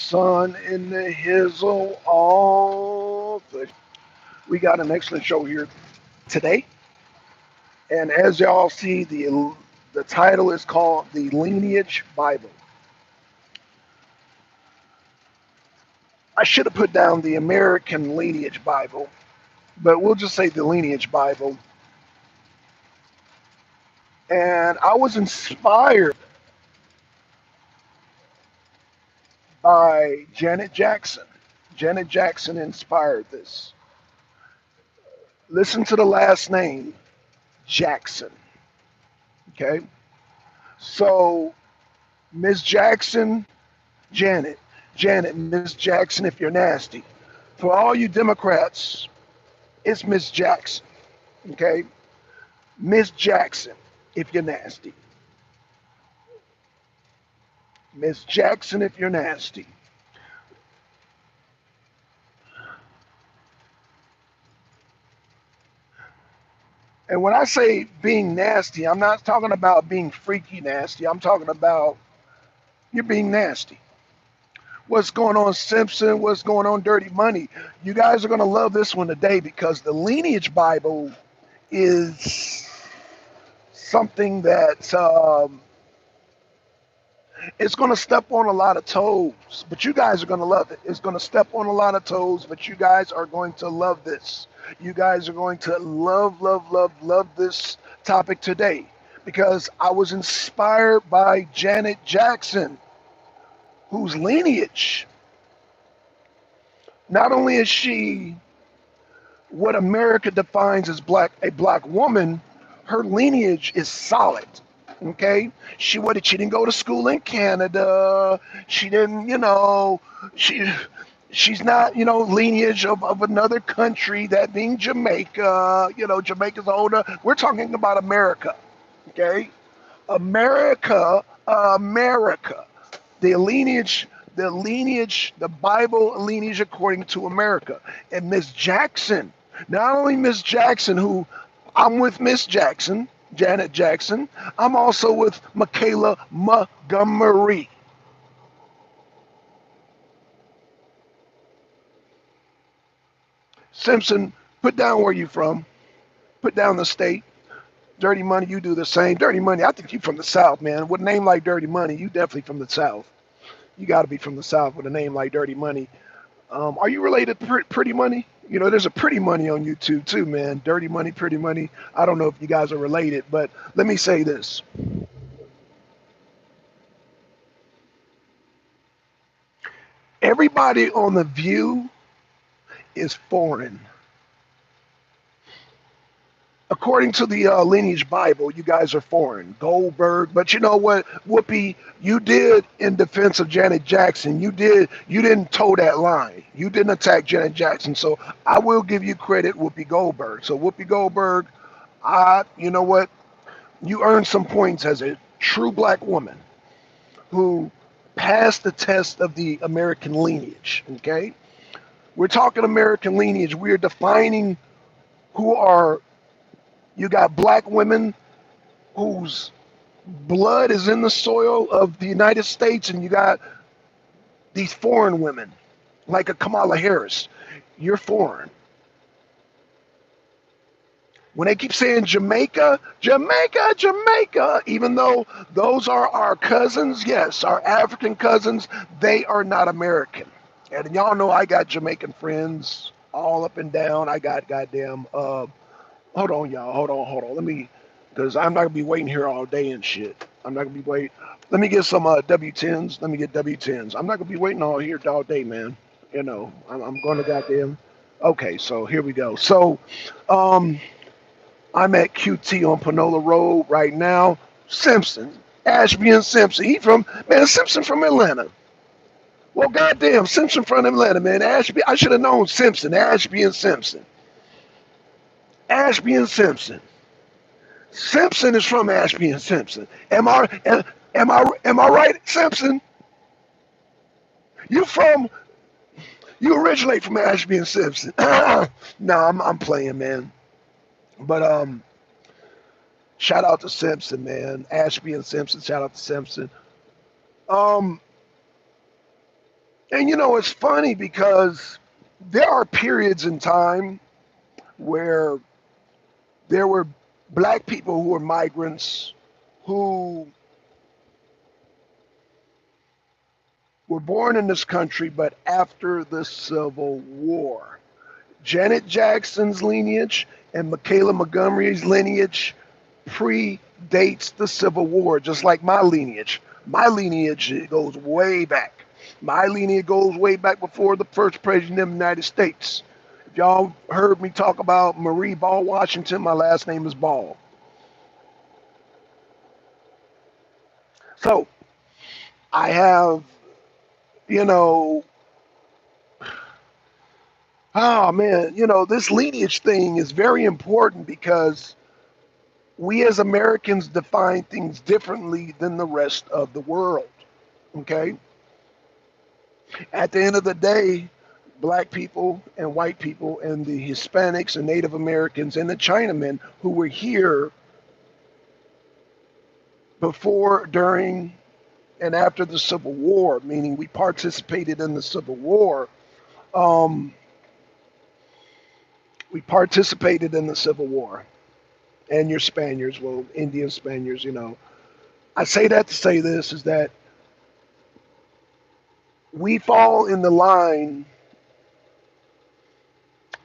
sun in the hizzle, all the. We got an excellent show here today, and as y'all see, the title is called the Lineage Bible. I should have put down the American Lineage Bible, but we'll just say the Lineage Bible. And I was inspired by Janet Jackson. Janet Jackson inspired this. Listen to the last name, Jackson. Okay? So, Miss Jackson, Janet. Janet, Miss Jackson, if you're nasty. For all you Democrats, it's Miss Jackson. Okay? Miss Jackson, if you're nasty. Miss Jackson, if you're nasty. And when I say being nasty, I'm not talking about being freaky nasty. I'm talking about you're being nasty. What's going on, Simpson? What's going on, Dirty Money? You guys are going to love this one today because the Lineage Bible is something that it's going to step on a lot of toes, but you guys are going to love it. It's going to step on a lot of toes, but you guys are going to love this. You guys are going to love, love, love, love this topic today because I was inspired by Janet Jackson, whose lineage, not only is she what America defines as a black woman, her lineage is solid. Okay, she didn't go to school in Canada. She didn't, she's not, lineage of another country, that being Jamaica. Jamaica's older. We're talking about America. Okay, America. The lineage, the Bible lineage according to America. And Miss Jackson, not only Miss Jackson, who I'm with Miss Jackson, Janet Jackson, I'm also with Michaela Montgomery. Simpson, put down where you from. Put down the state. Dirty Money, you do the same. Dirty Money, I think you from the South, man. With a name like Dirty Money, you definitely from the South. You got to be from the South with a name like Dirty Money. Are you related to Pretty Money? There's a Pretty Money on YouTube too, man. Dirty Money, Pretty Money. I don't know if you guys are related, but let me say this. Everybody on The View is foreign. According to the Lineage Bible, you guys are foreign. Goldberg, but you know what, Whoopi, you did in defense of Janet Jackson. You didn't toe that line. You didn't attack Janet Jackson. So I will give you credit, Whoopi Goldberg. So Whoopi Goldberg, you know what, you earned some points as a true black woman who passed the test of the American lineage. Okay, we're talking American lineage. We're defining who are. You got black women whose blood is in the soil of the United States, and you got these foreign women, like a Kamala Harris. You're foreign. When they keep saying Jamaica, Jamaica, Jamaica, even though those are our cousins, yes, our African cousins, they are not American. And y'all know I got Jamaican friends all up and down. I got goddamn hold on, y'all. Hold on. Let me, because I'm not gonna be waiting here all day and shit. I'm not gonna be waiting. Let me get some W10s. Let me get W10s. I'm not gonna be waiting all here all day, man. I'm going to goddamn. Okay, so here we go. So, I'm at QT on Panola Road right now. Simpson, Ashby and Simpson. Simpson from Atlanta. Well, goddamn, Simpson from Atlanta, man. Ashby, I should have known Simpson. Ashby and Simpson. Ashby and Simpson. Simpson is from Ashby and Simpson. Am I right, Simpson? You from you originate from Ashby and Simpson. No, I'm playing, man. But shout out to Simpson, man. Ashby and Simpson, shout out to Simpson. Um And you know, it's funny because there are periods in time where there were black people who were migrants who were born in this country, but after the Civil War. Janet Jackson's lineage and Michaela Montgomery's lineage predates the Civil War, just like my lineage. My lineage goes way back. My lineage goes way back before the first president of the United States. If y'all heard me talk about Marie Ball Washington, my last name is Ball. So I have, you know, oh man, this lineage thing is very important because we as Americans define things differently than the rest of the world. Okay? At the end of the day, black people and white people and the Hispanics and Native Americans and the Chinamen who were here before, during, and after the Civil War, meaning we participated in the Civil War. Um, we participated in the Civil War. And your Spaniards, well, Indian Spaniards. I say that to say this is that we fall in the line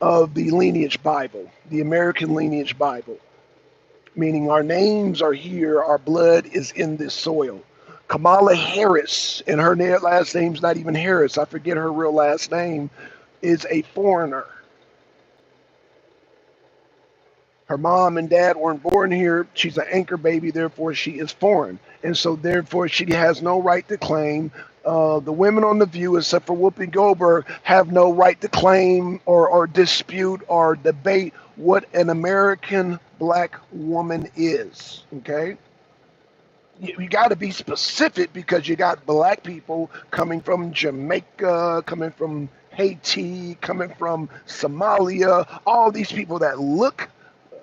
of the lineage Bible, the American lineage Bible, meaning our names are here, our blood is in this soil. Kamala Harris, and her last name's not even Harris, I forget her real last name, is a foreigner. Her mom and dad weren't born here. She's an anchor baby, therefore she is foreign. And so therefore she has no right to claim. The women on The View, except for Whoopi Goldberg, have no right to claim or dispute or debate what an American black woman is. Okay? You got to be specific because you got black people coming from Jamaica, coming from Haiti, coming from Somalia, all these people that look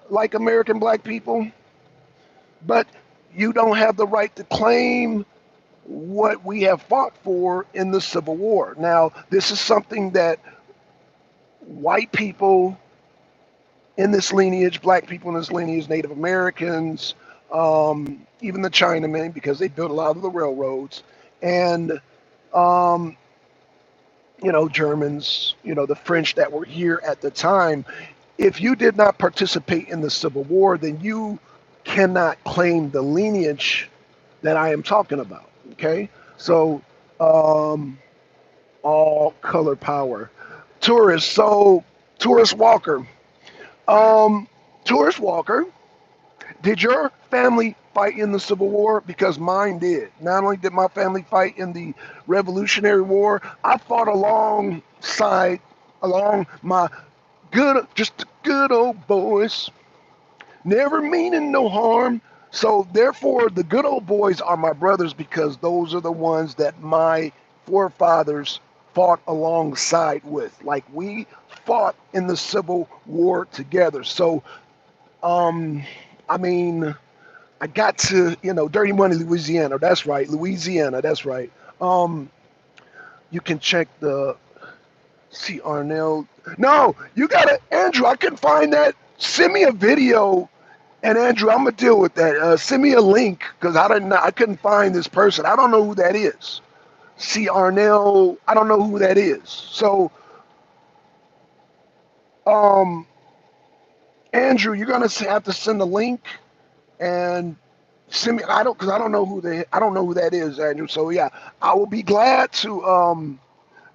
like American black people, but you don't have the right to claim what we have fought for in the Civil War. Now, this is something that white people in this lineage, black people in this lineage, Native Americans, even the Chinamen, because they built a lot of the railroads, and um, Germans, the French that were here at the time. If you did not participate in the Civil War, then you cannot claim the lineage that I am talking about. Okay, so all color power, tourists. So tourist Walker, um, tourist Walker, did your family fight in the Civil War? Because mine did. Not only did my family fight in the Revolutionary War, I fought along my just good old boys, never meaning no harm. So therefore, the good old boys are my brothers because those are the ones that my forefathers fought alongside with. Like we fought in the Civil War together. So, um, I mean, I got to, Dirty Money, Louisiana. That's right, Louisiana. That's right. Um, you can check the see Arnell. No, you gotta, Andrew. I couldn't find that. Send me a video, and Andrew, I'm gonna deal with that. Send me a link because I couldn't find this person. I don't know who that is. See Arnell. I don't know who that is. So, um, Andrew, you're gonna have to send a link and send me. I don't know I don't know who that is, Andrew. So yeah, I will be glad to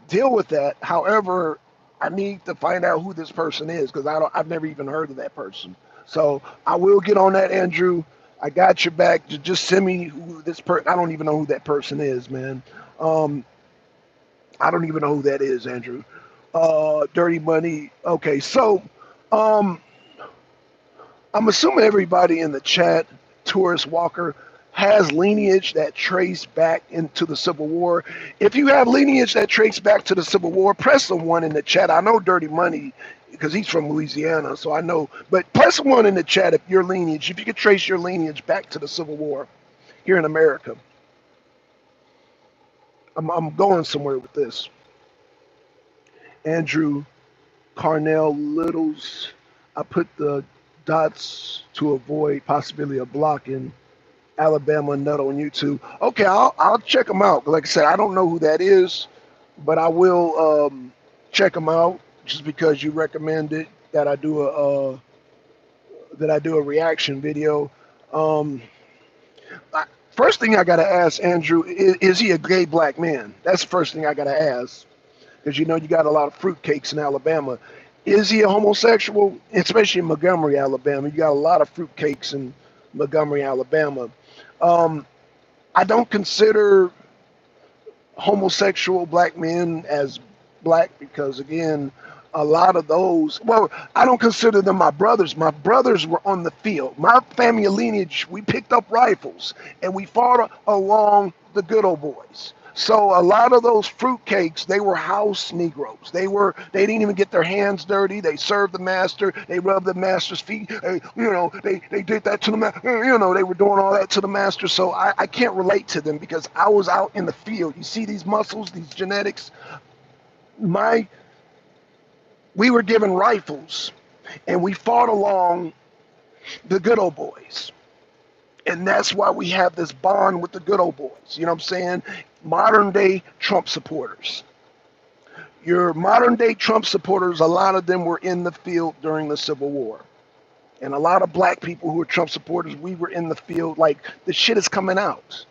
deal with that. However, I need to find out who this person is because I've never even heard of that person. So I will get on that, Andrew. I got your back. Just send me who this person. I don't even know who that person is, man. Um, I don't even know who that is, Andrew. Dirty Money. Okay, so um, I'm assuming everybody in the chat, Tourist Walker, has lineage that trace back into the Civil War. If you have lineage that trace back to the Civil War, press the one in the chat. I know Dirty Money because he's from Louisiana, so I know. But press one in the chat if your lineage, if you could trace your lineage back to the Civil War here in America. I'm going somewhere with this. Andrew Carnell Littles. I put the dots to avoid possibility of blocking Alabama Nut on YouTube. Okay, I'll check them out. Like I said, I don't know who that is, but I will check them out just because you recommended that I do a reaction video. Um, I, First thing I gotta ask Andrew is he a gay black man? That's the first thing I gotta ask because you know you got a lot of fruitcakes in Alabama. Is he a homosexual? Especially in Montgomery, Alabama, you got a lot of fruitcakes in Montgomery, Alabama. Um, I don't consider homosexual black men as black because again a lot of those, well, I don't consider them my brothers. My brothers were on the field. My family lineage, we picked up rifles and we fought along the good old boys. So a lot of those fruitcakes, they were house Negroes. They didn't even get their hands dirty. They served the master. They rubbed the master's feet. They did that to the master. They were doing all that to the master. So I can't relate to them because I was out in the field. You see these muscles, these genetics. My We were given rifles and we fought along the good old boys. And that's why we have this bond with the good old boys. You know what I'm saying? Modern day Trump supporters. Your modern day Trump supporters, a lot of them were in the field during the Civil War. And a lot of black people who are Trump supporters, we were in the field. Like, the shit is coming out.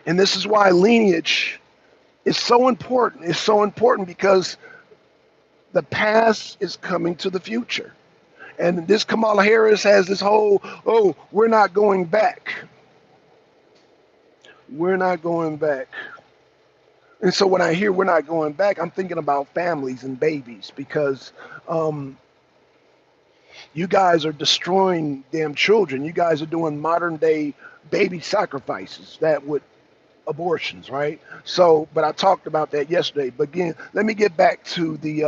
And this is why lineage is so important. It's so important because the past is coming to the future. And this Kamala Harris has this whole, oh, we're not going back. We're not going back. And so when I hear we're not going back, I'm thinking about families and babies because you guys are destroying damn children. You guys are doing modern day baby sacrifices that would abortions, right? So, but I talked about that yesterday. But again, let me get back to the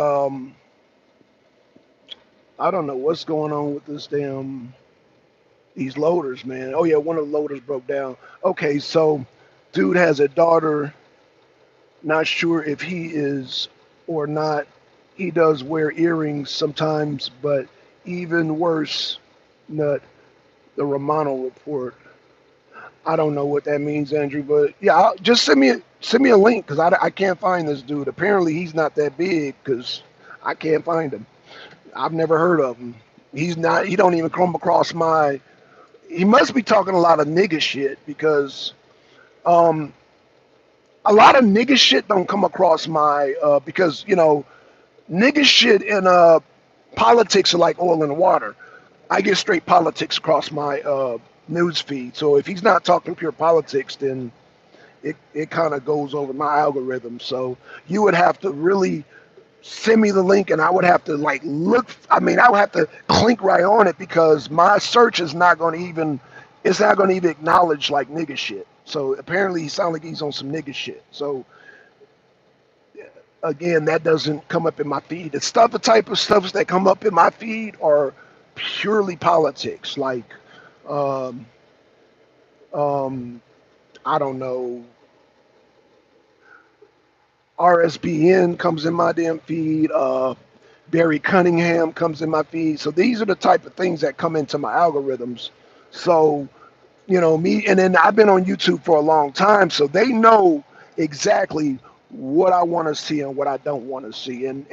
I don't know what's going on with this damn these loaders, man. Oh yeah, one of the loaders broke down. Okay, so dude has a daughter. Not sure if he is or not. He does wear earrings sometimes, but even worse, nut. The Romano report. I don't know what that means, Andrew, but yeah, just send me a link because I can't find this dude. Apparently, he's not that big because I can't find him. I've never heard of him. He's not. He don't even come across my. He must be talking a lot of nigga shit because um, a lot of nigga shit don't come across my because nigga shit and politics are like oil and water. I get straight politics across my news feed. So if he's not talking pure politics, then it kind of goes over my algorithm. So you would have to really send me the link and I would have to like look. I mean, I would have to click right on it because my search is not going to even, it's not going to even acknowledge like nigga shit. So apparently he sounds like he's on some nigga shit. So again, that doesn't come up in my feed. The type of stuff that come up in my feed are purely politics. Like, um, um, I don't know, RSBN comes in my damn feed. Barry Cunningham comes in my feed. So these are the type of things that come into my algorithms. So, me, and then I've been on YouTube for a long time, so they know exactly what I want to see and what I don't want to see. And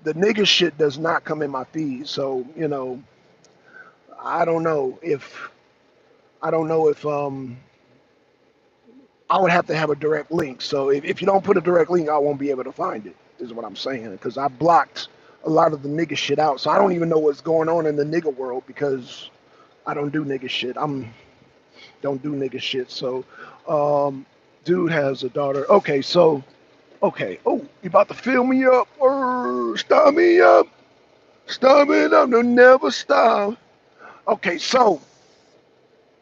the nigga shit does not come in my feed. So, I don't know if I don't know if I would have to have a direct link. So if you don't put a direct link, I won't be able to find it, is what I'm saying. Because I blocked a lot of the nigga shit out. So I don't even know what's going on in the nigga world because I don't do nigga shit. Don't do nigga shit. So dude has a daughter. Okay, so okay. Oh, you about to fill me up? Stop me up. Stop it up. No, never stop. Okay, so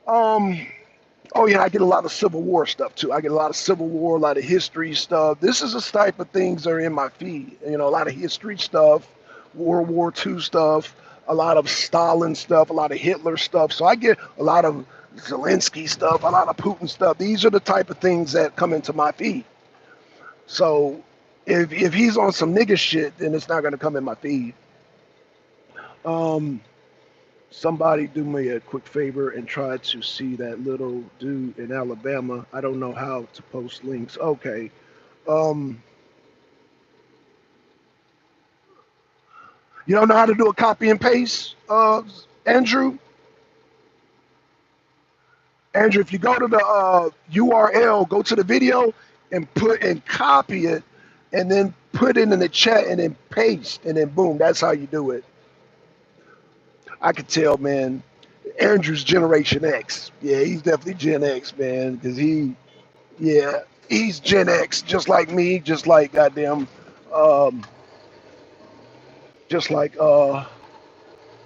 um oh yeah, I get a lot of Civil War stuff too. I get a lot of Civil War, a lot of history stuff. This is the type of things that are in my feed. A lot of history stuff, World War II stuff, a lot of Stalin stuff, a lot of Hitler stuff. So I get a lot of Zelensky stuff, a lot of Putin stuff. These are the type of things that come into my feed. So if he's on some nigga shit, then it's not gonna come in my feed. Um, Somebody do me a quick favor and try to see that little dude in Alabama. I don't know how to post links. Okay. Um, you don't know how to do a copy and paste, Andrew? Andrew, if you go to the URL, go to the video and put and copy it, and then put it in the chat and then paste, and then boom, that's how you do it. I could tell, man. Andrew's Generation X. Yeah, he's definitely Gen X, man, because yeah, he's Gen X, just like me, just like goddamn, um, just like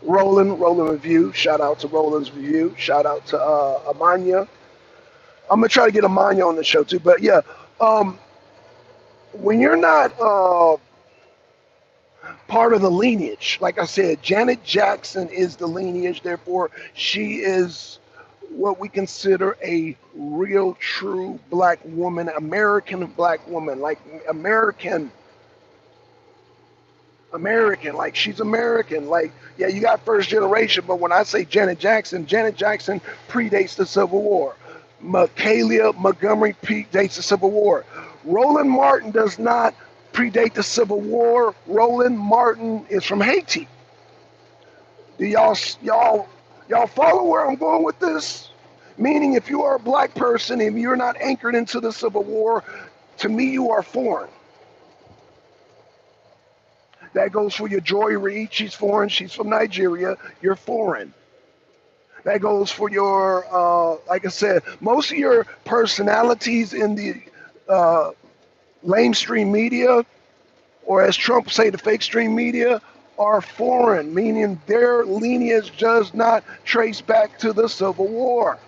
Roland Review. Shout out to Roland's Review. Shout out to Amanya. I'm gonna try to get Amanya on the show too. But yeah, um, when you're not part of the lineage, like I said, Janet Jackson is the lineage. Therefore, she is what we consider a real, true black woman, American black woman, like American, like she's American. Like, yeah, you got first generation, but when I say Janet Jackson predates the Civil War. Michaela Montgomery predates the Civil War. Roland Martin does not predate the Civil War. Roland Martin is from Haiti. Do y'all follow where I'm going with this? Meaning, if you are a black person and you're not anchored into the Civil War, to me, you are foreign. That goes for your Joy Reid. She's foreign. She's from Nigeria. You're foreign. That goes for your, like I said, most of your personalities in the uh, lamestream media, or as Trump say, the fake stream media, are foreign, meaning their lineage does not trace back to the Civil War.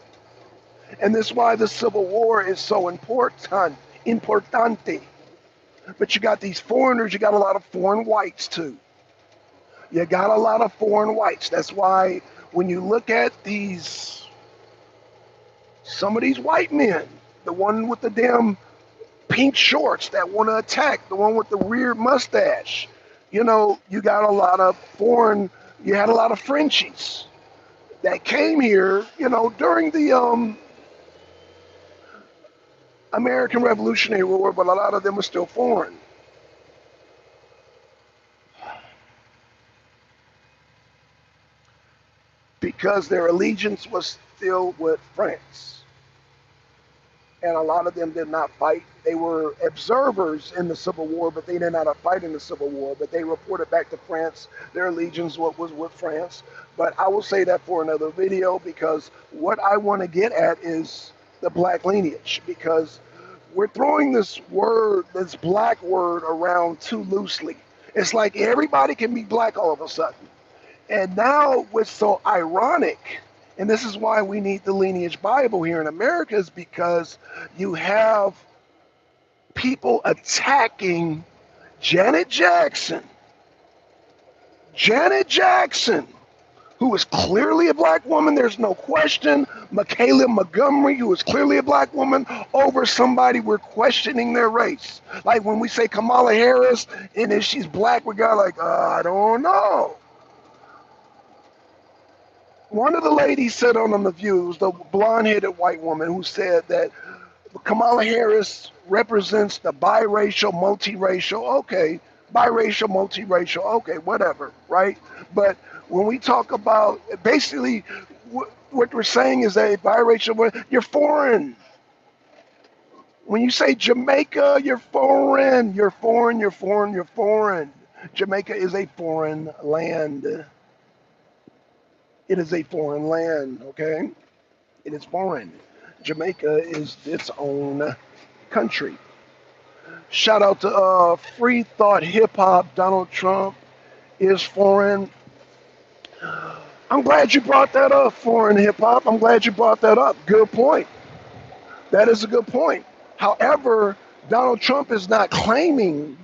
And this is why the Civil War is so importante. But you got these foreigners, you got a lot of foreign whites too. You got a lot of foreign whites. That's why when you look at some of these white men, the one with the damn pink shorts that want to attack, the one with the weird mustache, you know, you got a lot of you had a lot of Frenchies that came here, you know, during the American Revolutionary War, but a lot of them were still foreign. Because their allegiance was still with France. And a lot of them did not fight. They were observers in the Civil War, but they did not fight in the Civil War. But they reported back to France. Their allegiance was with France. But I will say that for another video, because what I want to get at is the black lineage. Because we're throwing this word, this black word, around too loosely. It's like everybody can be black all of a sudden. And now what's so ironic, and this is why we need the Lineage Bible here in America, is because you have people attacking Janet Jackson. Janet Jackson, who is clearly a black woman, there's no question. Michaela Montgomery, who is clearly a black woman, over somebody we're questioning their race. Like when we say Kamala Harris, and if she's black, we got like, I don't know. One of the ladies said on The View, it was the blonde-headed white woman who said that Kamala Harris represents the biracial, multiracial, okay, biracial, multiracial, okay, whatever, right? But when we talk about, basically, what we're saying is that biracial, you're foreign. When you say Jamaica, you're foreign, you're foreign, you're foreign, you're foreign. Jamaica is a foreign land. It is a foreign land, okay? It is foreign. Jamaica is its own country. Shout out to Free Thought Hip Hop. Donald Trump is foreign. I'm glad you brought that up, foreign hip hop. I'm glad you brought that up. Good point. That is a good point. However, Donald Trump is not claiming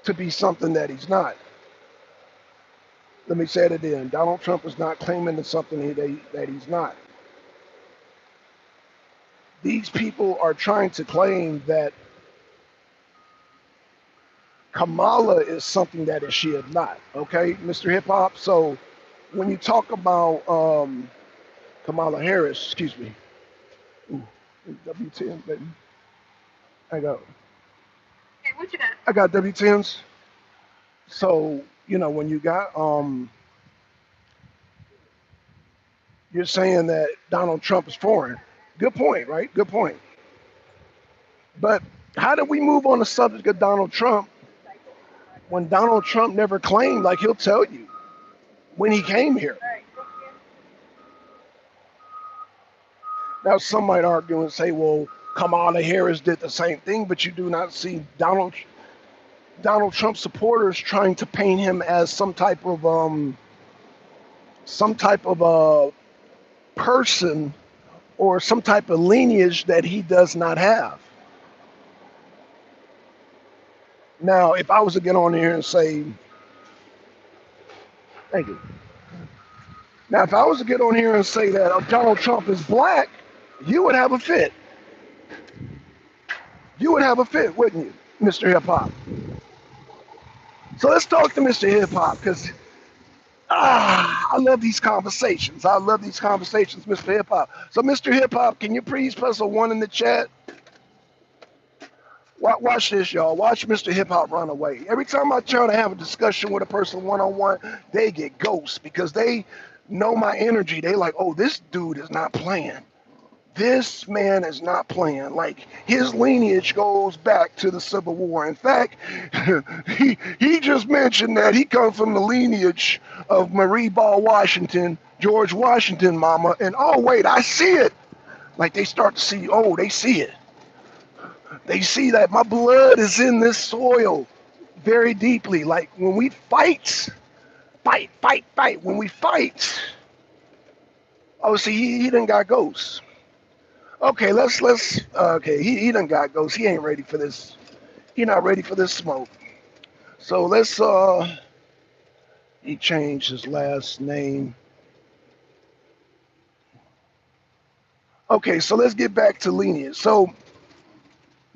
to be something that he's not. Let me say it again. Donald Trump is not claiming to something that he's not. These people are trying to claim that Kamala is something that she is not. Okay, Mr. Hip Hop. So when you talk about Kamala Harris, excuse me, ooh, W10, baby. I got, Hey, what you got? I got W10s. So when you got you're saying that Donald Trump is foreign. Good point, right? Good point. But how did we move on the subject of Donald Trump when Donald Trump never claimed, like he'll tell you, when he came here? Now, some might argue and say, well, Kamala Harris did the same thing, but you do not see Donald Trump supporters trying to paint him as some type of person or some type of lineage that he does not have. Now, if I was to get on here and say, thank you. Now, if I was to get on here and say that Donald Trump is black, you would have a fit. You would have a fit, wouldn't you, Mr. Hip Hop? So let's talk to Mr. Hip Hop because I love these conversations. I love these conversations, Mr. Hip Hop. So, Mr. Hip Hop, can you please press a 1 in the chat? Watch this, y'all. Watch Mr. Hip Hop run away. Every time I try to have a discussion with a person one-on-one, they get ghosts because they know my energy. They like, oh, this dude is not playing. This man is not playing. Like his lineage goes back to the Civil War. In fact, he just mentioned that he comes from the lineage of Marie Ball Washington, George Washington, mama. And oh wait, I see it. Like they start to see, oh, they see it. They see that my blood is in this soil very deeply. Like when we fight. When we fight, oh, see, he done got ghosts. Okay, okay, he done got ghosts. He ain't ready for this. He not ready for this smoke. So he changed his last name. Okay, so let's get back to Lineage. So,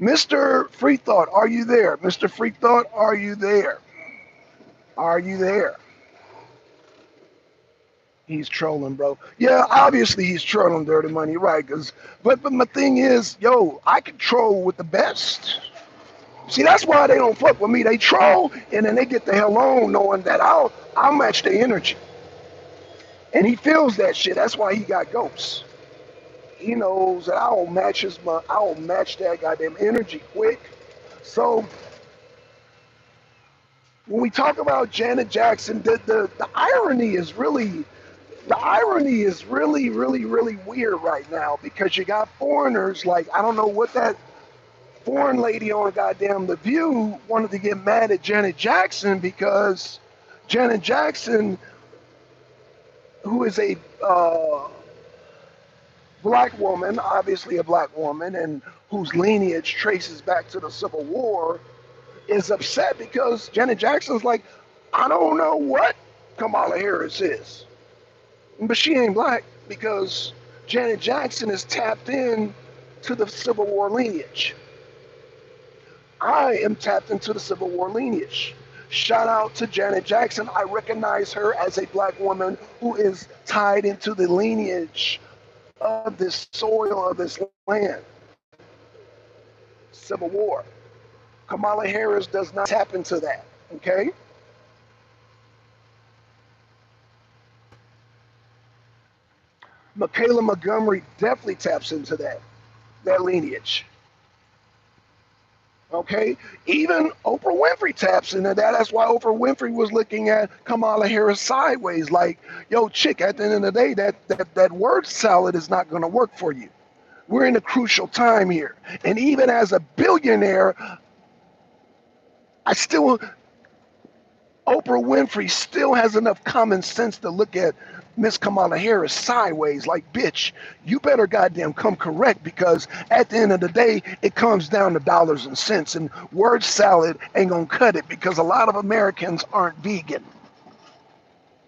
Mr. Free Thought, are you there? Mr. Free Thought, are you there? Are you there? He's trolling, bro. Yeah, obviously he's trolling Dirty Money, right? But my thing is, yo, I can troll with the best. See, that's why they don't fuck with me. They troll, and then they get the hell on, knowing that I'll match their energy. And he feels that shit. That's why he got ghosts. He knows that I'll match that goddamn energy quick. So when we talk about Janet Jackson, the irony is really really weird right now because you got foreigners like I don't know what that foreign lady on goddamn The View wanted to get mad at Janet Jackson because Janet Jackson, who is a black woman, obviously a black woman, and whose lineage traces back to the Civil War, is upset because Janet Jackson's like, I don't know what Kamala Harris is. But she ain't black because Janet Jackson is tapped in to the Civil War lineage. I am tapped into the Civil War lineage. Shout out to Janet Jackson. I recognize her as a black woman who is tied into the lineage of this soil, of this land. Civil War. Kamala Harris does not tap into that, okay? Michaela Montgomery definitely taps into that lineage. Okay, even Oprah Winfrey taps into that. That's why Oprah Winfrey was looking at Kamala Harris sideways, like, "Yo, chick, at the end of the day, that word salad is not going to work for you. We're in a crucial time here, and even as a billionaire, Oprah Winfrey still has enough common sense to look at Miss Kamala Harris sideways, like, bitch, you better goddamn come correct because at the end of the day, it comes down to dollars and cents, and word salad ain't gonna cut it because a lot of Americans aren't vegan.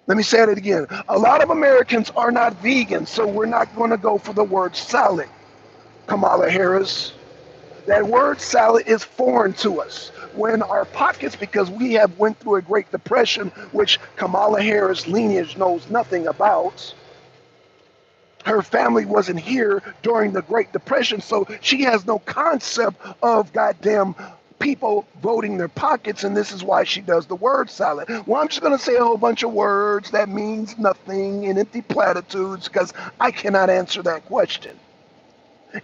Let me say it again. A lot of Americans are not vegan, so we're not going to go for the word salad, Kamala Harris. That word salad is foreign to us. When our pockets, because we have went through a Great Depression, which Kamala Harris lineage knows nothing about. Her family wasn't here during the Great Depression, so she has no concept of goddamn people voting their pockets, and this is why she does the word salad. Well, I'm just going to say a whole bunch of words that means nothing and empty platitudes because I cannot answer that question.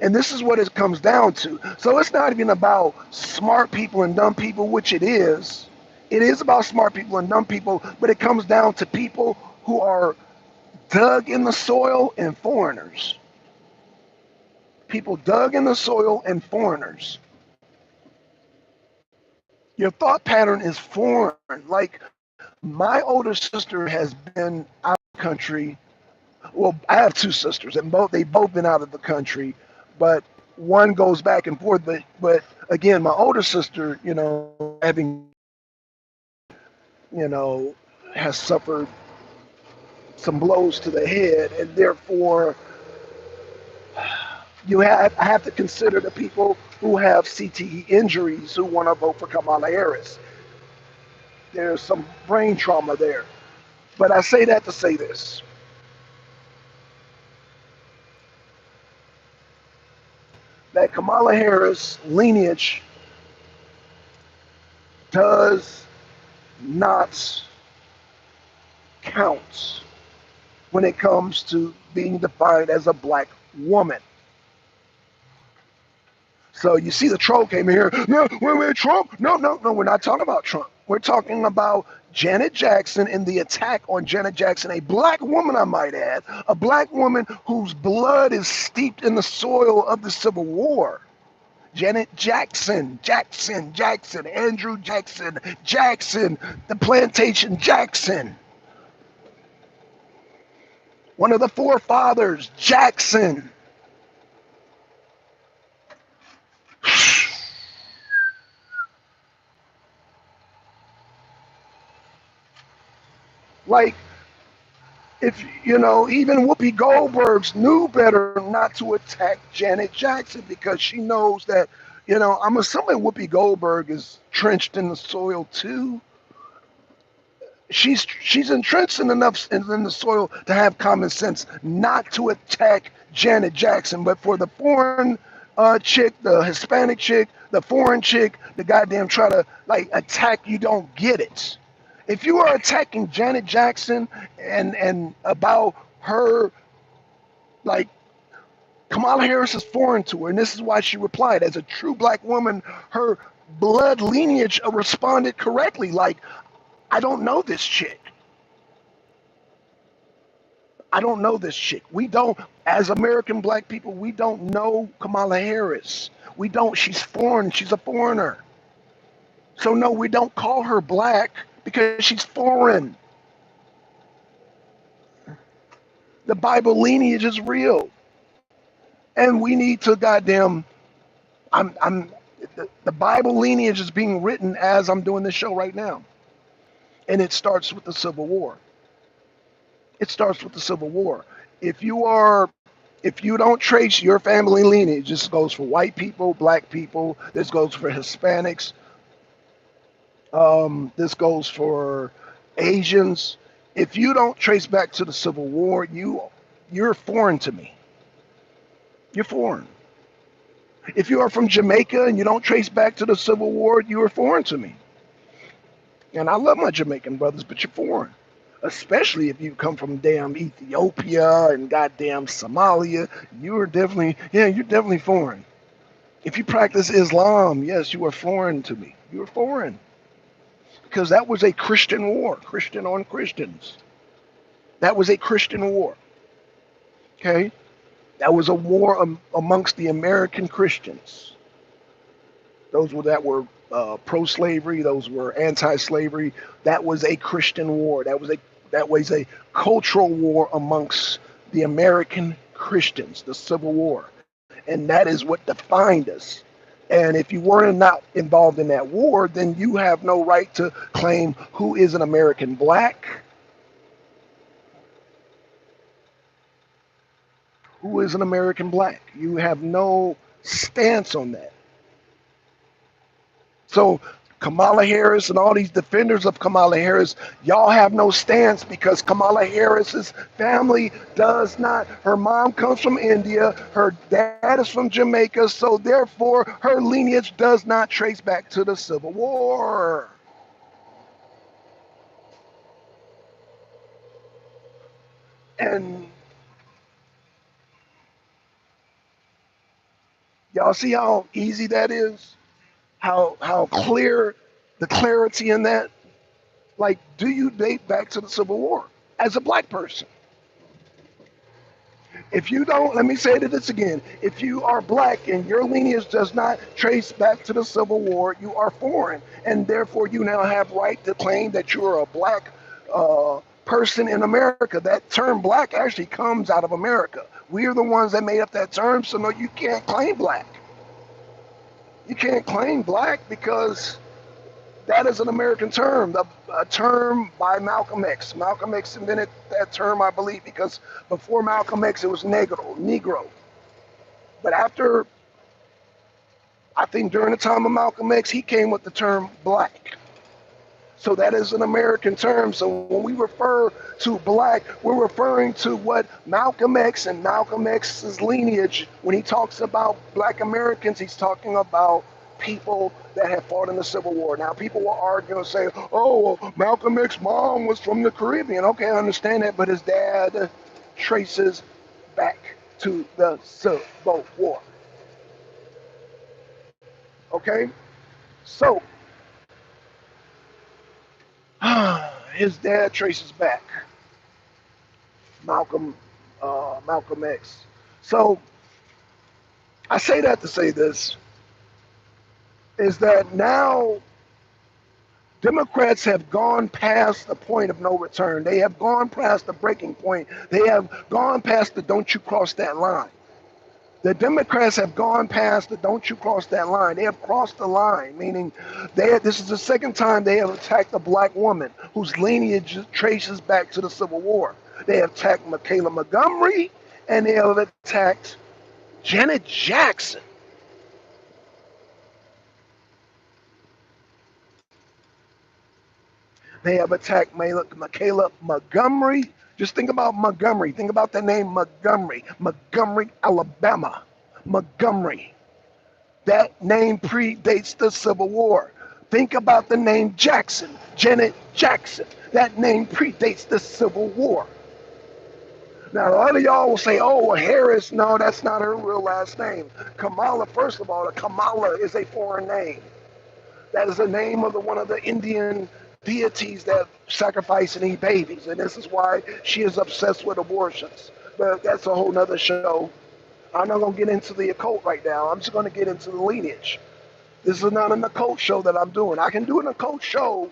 And this is what it comes down to. So it's not even about smart people and dumb people, which it is. It is about smart people and dumb people, but it comes down to people who are dug in the soil and foreigners. People dug in the soil and foreigners. Your thought pattern is foreign. Like my older sister has been out of the country. Well, I have two sisters, and they've both been out of the country, but one goes back and forth. But again, my older sister, having has suffered some blows to the head, and therefore I have to consider the people who have CTE injuries who want to vote for Kamala Harris. There's some brain trauma there. But I say that to say this. That Kamala Harris lineage does not count when it comes to being defined as a black woman. So you see the troll came in here. No, wait, Trump? No, we're not talking about Trump. We're talking about Janet Jackson and the attack on Janet Jackson, a black woman, I might add, a black woman whose blood is steeped in the soil of the Civil War. Janet Jackson, Andrew Jackson, the plantation Jackson. One of the forefathers, Jackson. Like, if even Whoopi Goldberg's knew better not to attack Janet Jackson because she knows that, I'm assuming Whoopi Goldberg is trenched in the soil too. She's entrenched enough in the soil to have common sense not to attack Janet Jackson, but for the foreign chick, the Hispanic chick, the foreign chick, the goddamn try to attack, you don't get it. If you are attacking Janet Jackson and about her, like, Kamala Harris is foreign to her, and this is why she replied. As a true black woman, her blood lineage responded correctly. Like, I don't know this chick. I don't know this chick. We don't, as American black people, we don't know Kamala Harris. We don't. She's foreign. She's a foreigner. So no, we don't call her black because she's foreign. The Bible lineage is real, and we need to goddamn. The Bible lineage is being written as I'm doing this show right now, and it starts with the Civil War. It starts with the Civil War. If you don't trace your family lineage, this goes for white people, black people, this goes for Hispanics, this goes for Asians. If you don't trace back to the Civil War, you're foreign to me. You're foreign. If you are from Jamaica and you don't trace back to the Civil War, you are foreign to me. And I love my Jamaican brothers, but you're foreign. Especially if you come from damn Ethiopia and goddamn Somalia, you're definitely foreign. If you practice Islam, yes, you are foreign to me. You are foreign. Because that was a Christian war, Christian on Christians. That was a Christian war. Okay? That was a war amongst the American Christians. Those that were pro-slavery, those were anti-slavery. That was a Christian war. That was a cultural war amongst the American Christians, the Civil War. And that is what defined us. And if you weren't not involved in that war, then you have no right to claim who is an American black, who is an American black. You have no stance on that. So Kamala Harris and all these defenders of Kamala Harris, y'all have no stance because Kamala Harris's family does not. Her mom comes from India, her dad is from Jamaica, so therefore her lineage does not trace back to the Civil War. And y'all see how easy that is? How clear the clarity in that? Like, do you date back to the Civil War as a black person? If you don't, let me say this again. If you are black and your lineage does not trace back to the Civil War, you are foreign, and therefore you now have right to claim that you are a black person in America. That term black actually comes out of America. We are the ones that made up that term, so no, you can't claim black. You can't claim black because that is an American term, a term by Malcolm X. Malcolm X invented that term, I believe, because before Malcolm X, it was Negro. But after, I think during the time of Malcolm X, he came with the term black. So that is an American term. So when we refer to black, we're referring to what Malcolm X and Malcolm X's lineage, when he talks about black Americans, he's talking about people that have fought in the Civil War. Now, people will argue and say, oh, well, Malcolm X's mom was from the Caribbean. Okay, I understand that, but his dad traces back to the Civil War. Okay? So, his dad traces back Malcolm, Malcolm X. So I say that to say this is that now Democrats have gone past the point of no return. They have gone past the breaking point. They have gone past the don't you cross that line. The Democrats have gone past the don't you cross that line. They have crossed the line, meaning this is the second time they have attacked a black woman whose lineage traces back to the Civil War. They have attacked Michaela Montgomery and they have attacked Janet Jackson. They have attacked Michaela Montgomery. Just think about Montgomery. Think about the name Montgomery. Montgomery, Alabama. Montgomery. That name predates the Civil War. Think about the name Jackson, Janet Jackson. That name predates the Civil War. Now, a lot of y'all will say, oh, well, Harris, no, that's not her real last name. Kamala, first of all, Kamala is a foreign name. That is the name of one of the Indian deities that sacrifice and eat babies. And this is why she is obsessed with abortions. But that's a whole nother show. I'm not going to get into the occult right now. I'm just going to get into the lineage. This is not an occult show that I'm doing. I can do an occult show.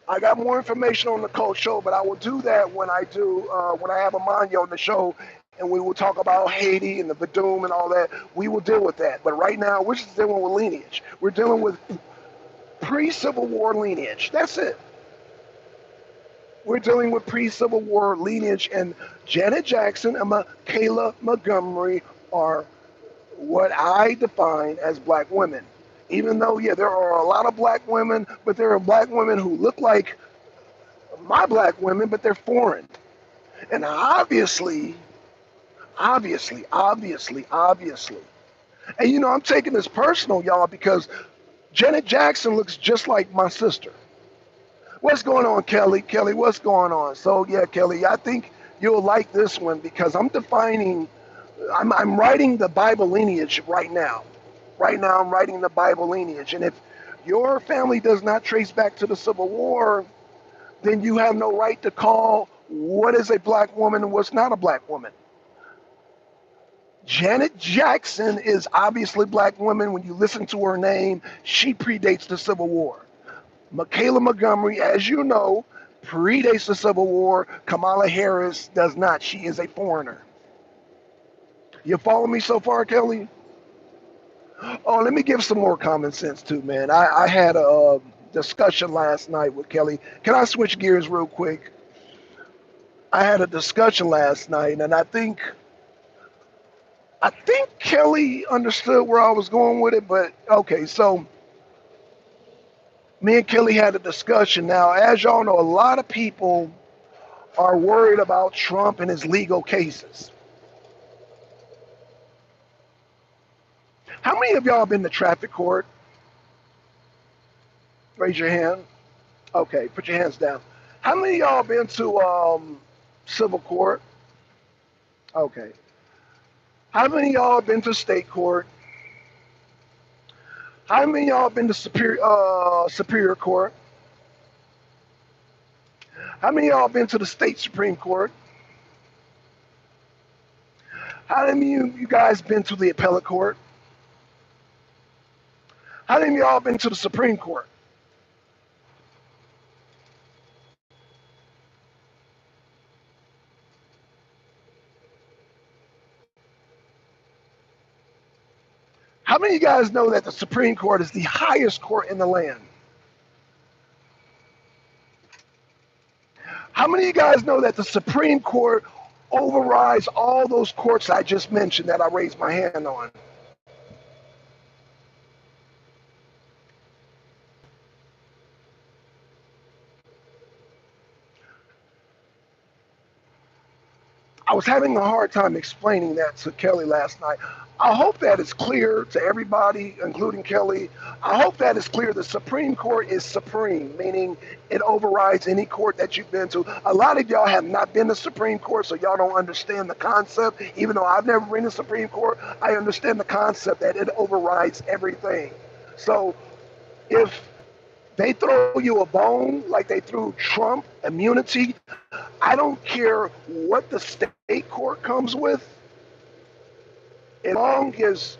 I got more information on the occult show, but I will do that when when I have Amanya on the show, and we will talk about Haiti and the Vadum and all that. We will deal with that. But right now, we're just dealing with lineage. We're dealing with pre-Civil War lineage. That's it. We're dealing with pre-Civil War lineage, and Janet Jackson and Michaela Montgomery are what I define as black women. Even though, yeah, there are a lot of black women, but there are black women who look like my black women, but they're foreign. And obviously. And you know, I'm taking this personal, y'all, because Janet Jackson looks just like my sister. What's going on, Kelly? Kelly, what's going on? So, yeah, Kelly, I think you'll like this one because I'm writing the Bible lineage right now. Right now, I'm writing the Bible lineage. And if your family does not trace back to the Civil War, then you have no right to call what is a black woman and what's not a black woman. Janet Jackson is obviously black woman. When you listen to her name, she predates the Civil War. Michaela Montgomery, as you know, predates the Civil War. Kamala Harris does not. She is a foreigner. You follow me so far, Kelly? Oh, let me give some more common sense too, man. I had a discussion last night with Kelly. Can I switch gears real quick? I had a discussion last night, and I think Kelly understood where I was going with it. But okay, so me and Kelly had a discussion. Now, as y'all know, a lot of people are worried about Trump and his legal cases. How many of y'all been to traffic court? Raise your hand. Okay, put your hands down. How many of y'all been to civil court? Okay. How many of y'all been to state court? How many of y'all been to superior court? How many of y'all been to the state supreme court? How many of you guys been to the appellate court? How many of y'all been to the supreme court? How many of you guys know that the supreme court is the highest court in the land? How many of you guys know that the supreme court overrides all those courts I just mentioned that I raised my hand on? I was having a hard time explaining that to Kelly last night. I hope that is clear to everybody, including Kelly. I hope that is clear. The Supreme Court is supreme, meaning it overrides any court that you've been to. A lot of y'all have not been to Supreme Court, so y'all don't understand the concept. Even though I've never been to Supreme Court, I understand the concept that it overrides everything. So if they throw you a bone like they threw Trump immunity, I don't care what the state court comes with, as long as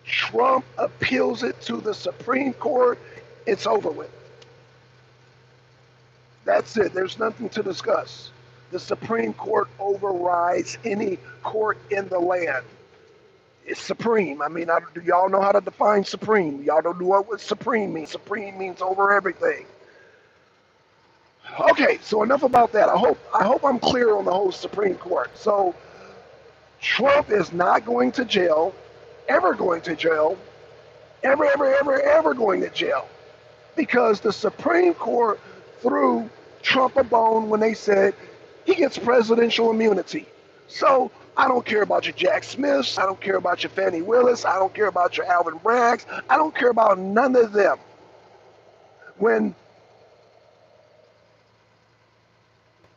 Trump appeals it to the Supreme Court, it's over with. That's it. There's nothing to discuss. The Supreme Court overrides any court in the land. It's supreme. I mean, do y'all know how to define supreme? Y'all don't know what supreme means. Supreme means over everything. Okay, so enough about that. I hope I'm clear on the whole Supreme Court. So Trump is not going to jail, ever going to jail, ever going to jail, because the Supreme Court threw Trump a bone when they said he gets presidential immunity. So I don't care about your Jack Smiths. I don't care about your Fannie Willis. I don't care about your Alvin Braggs. I don't care about none of them. When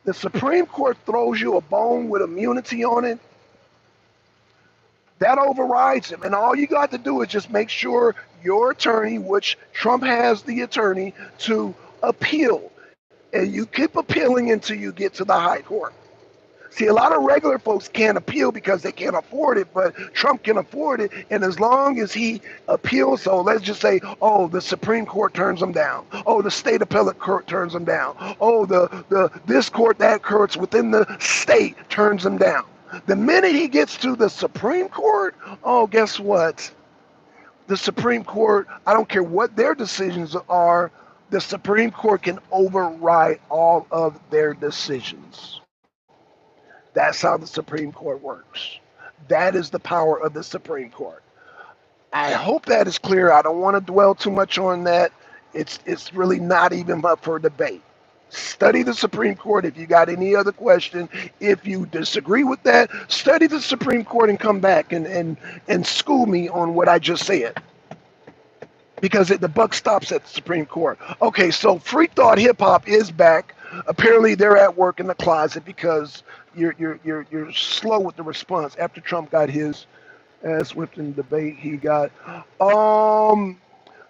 the Supreme Court throws you a bone with immunity on it, that overrides him. And all you got to do is just make sure your attorney, which Trump has the attorney, to appeal. And you keep appealing until you get to the high court. See, a lot of regular folks can't appeal because they can't afford it, but Trump can afford it. And as long as he appeals, so let's just say, oh, the Supreme Court turns him down. Oh, the state appellate court turns him down. Oh, the this court, that court's within the state turns him down. The minute he gets to the Supreme Court, oh, guess what? The Supreme Court, I don't care what their decisions are, the Supreme Court can override all of their decisions. That's how the Supreme Court works. That is the power of the Supreme Court. I hope that is clear. I don't want to dwell too much on that. It's really not even up for debate. Study the Supreme Court if you got any other question. If you disagree with that, study the Supreme Court and come back and school me on what I just said. Because the buck stops at the Supreme Court. Okay, so Free Thought Hip Hop is back. Apparently they're at work in the closet because you're slow with the response. After Trump got his ass whipped in the debate, he got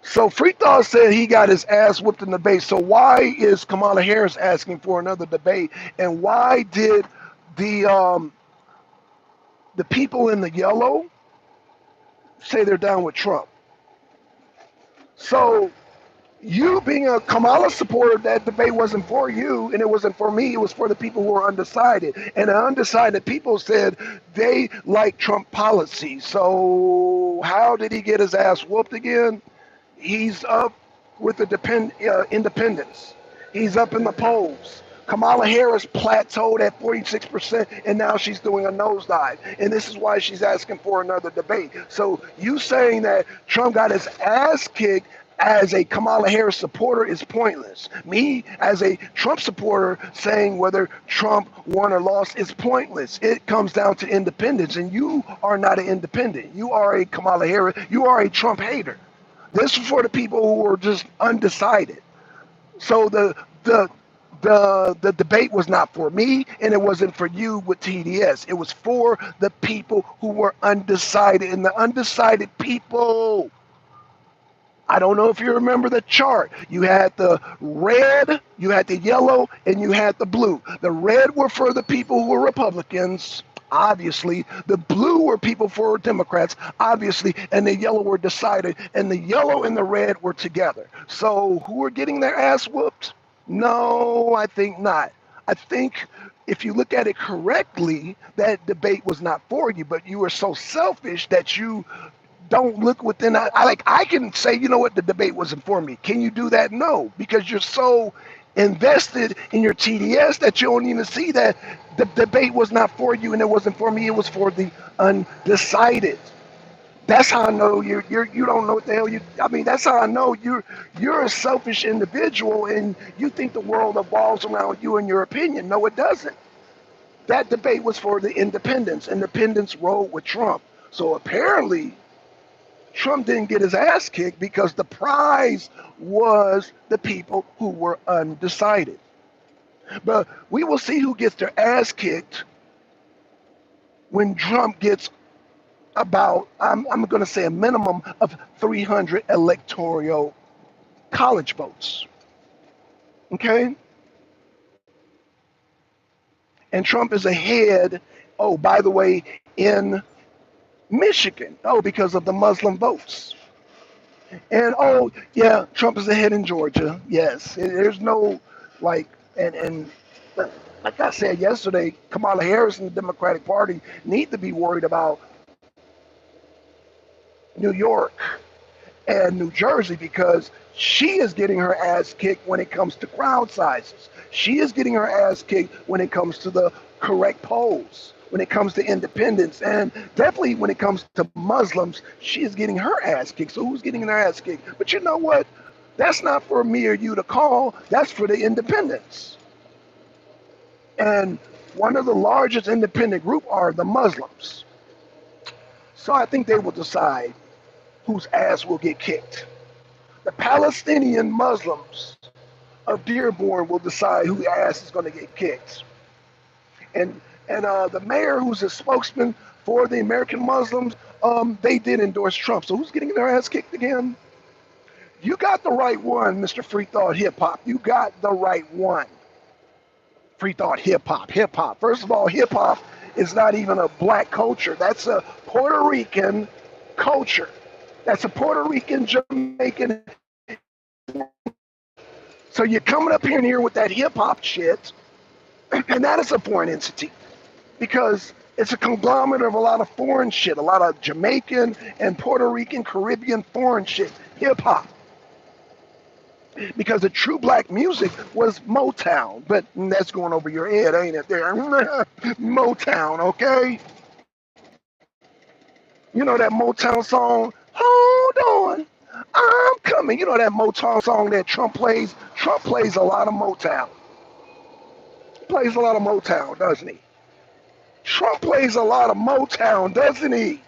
so Free Thought said he got his ass whipped in the debate. So why is Kamala Harris asking for another debate? And why did the people in the yellow say they're down with Trump? So you being a Kamala supporter, that debate wasn't for you and it wasn't for me. It was for the people who were undecided. And the undecided people said they like Trump policy. So how did he get his ass whooped again? He's up with the independents. He's up in the polls. Kamala Harris plateaued at 46%, and now she's doing a nosedive. And this is why she's asking for another debate. So you saying that Trump got his ass kicked as a Kamala Harris supporter is pointless. Me, as a Trump supporter, saying whether Trump won or lost is pointless. It comes down to independence, and you are not an independent. You are a Kamala Harris. You are a Trump hater. This is for the people who are just undecided. So the debate was not for me, and it wasn't for you with TDS. It was for the people who were undecided, and the undecided people. I don't know if you remember the chart. You had the red, you had the yellow, and you had the blue. The red were for the people who were Republicans, obviously. The blue were people for Democrats, obviously, and the yellow were decided. And the yellow and the red were together. So who were getting their ass whooped? No, I think not. I think if you look at it correctly, that debate was not for you, but you were so selfish that you don't look within. I can say, you know what, the debate wasn't for me. Can you do that? No, because you're so invested in your TDS that you don't even see that the debate was not for you and it wasn't for me. It was for the undecided. That's how I know you don't know what the hell you. I mean, that's how I know you're a selfish individual and you think the world evolves around you and your opinion. No, it doesn't. That debate was for the independents. Independents rode with Trump. So apparently, Trump didn't get his ass kicked because the prize was the people who were undecided. But we will see who gets their ass kicked when Trump gets about, I'm going to say a minimum of 300 electoral college votes. Okay? And Trump is ahead, oh, by the way, in Michigan. Oh, because of the Muslim votes. And oh yeah, Trump is ahead in Georgia. Yes, there's no like and like I said yesterday, Kamala Harris and the Democratic Party need to be worried about New York and New Jersey because she is getting her ass kicked when it comes to crowd sizes. She is getting her ass kicked when it comes to the correct polls, when it comes to independence, and definitely when it comes to Muslims, she is getting her ass kicked. So who's getting their ass kicked? But you know what? That's not for me or you to call. That's for the independents. And one of the largest independent group are the Muslims. So I think they will decide whose ass will get kicked. The Palestinian Muslims of Dearborn will decide whose ass is going to get kicked. And the mayor, who's a spokesman for the American Muslims, they did endorse Trump. So who's getting their ass kicked again? You got the right one, Mr. Free Thought Hip Hop. You got the right one. Free Thought Hip Hop. Hip Hop. First of all, hip hop is not even a black culture. That's a Puerto Rican culture. That's a Puerto Rican, Jamaican. So you're coming up here with that hip hop shit, and that is a foreign entity because it's a conglomerate of a lot of foreign shit, a lot of Jamaican and Puerto Rican, Caribbean foreign shit, hip hop. Because the true black music was Motown, but that's going over your head, ain't it? There, Motown, okay? You know that Motown song, Hold On, I'm Coming. You know that Motown song that Trump plays? Trump plays a lot of Motown. He plays a lot of Motown, doesn't he? Trump plays a lot of Motown, doesn't he?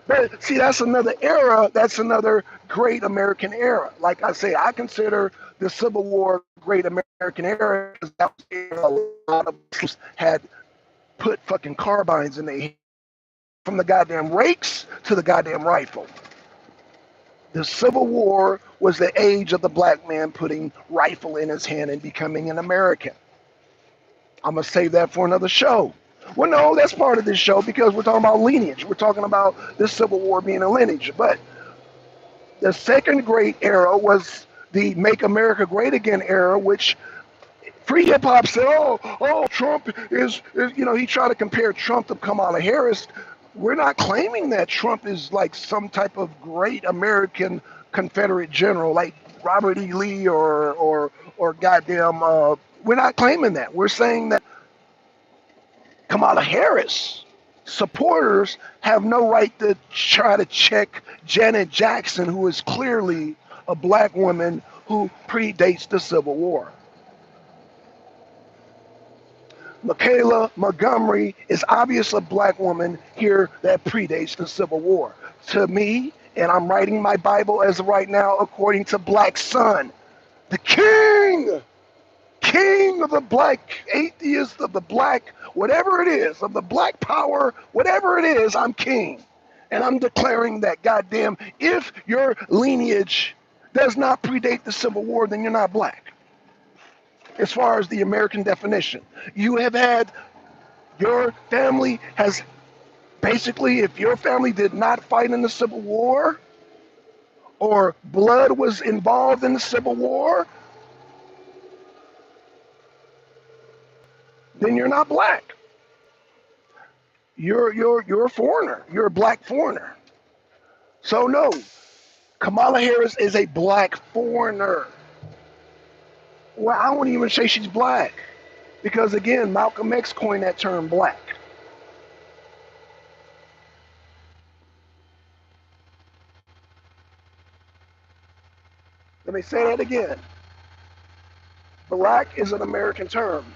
But see, that's another era. That's another great American era. Like I say, I consider the Civil War great American era because that was a lot of Muslims had put fucking carbines in their hand, from the goddamn rakes to the goddamn rifle. The Civil War was the age of the black man putting rifle in his hand and becoming an American. I'm gonna save that for another show. Well, no, that's part of this show because we're talking about lineage. We're talking about this Civil War being a lineage. But the second great era was the Make America Great Again era, which free hip hop said, Trump is, he tried to compare Trump to Kamala Harris. We're not claiming that Trump is like some type of great American Confederate general like Robert E. Lee or goddamn We're not claiming that. We're saying that Kamala Harris supporters have no right to try to check Janet Jackson, who is clearly a black woman who predates the Civil War. Michaela Montgomery is obviously a black woman here that predates the Civil War. To me, and I'm writing my Bible as of right now, according to Black Sun, the king of the black atheist, of the black, whatever it is, of the black power, whatever it is, I'm king. And I'm declaring that, goddamn, if your lineage does not predate the Civil War, then you're not black. As far as the American definition, you have had, your family has, basically, if your family did not fight in the Civil War, or blood was involved in the Civil War, then you're not black. You're a foreigner. You're a black foreigner. So no, Kamala Harris is a black foreigner. Well, I won't even say she's black, because again, Malcolm X coined that term black. Let me say that again. Black is an American term.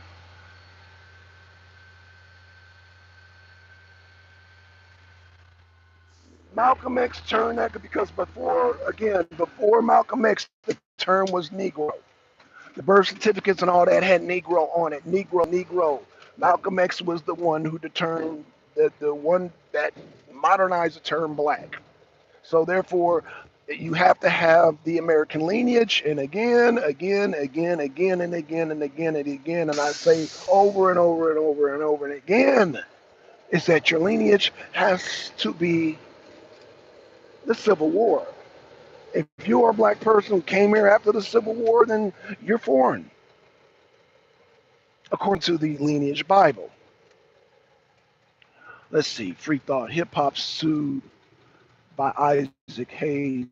Malcolm X turned that because before Malcolm X, the term was Negro. The birth certificates and all that had Negro on it. Negro. Malcolm X was the one who determined the one that modernized the term black. So therefore, you have to have the American lineage, and again, and again, and I say over and over and over and over and again, is that your lineage has to be the Civil War. If you are a black person who came here after the Civil War, then you're foreign, according to the Lineage Bible. Let's see, Free Thought, Hip Hop sued by Isaac Hayes.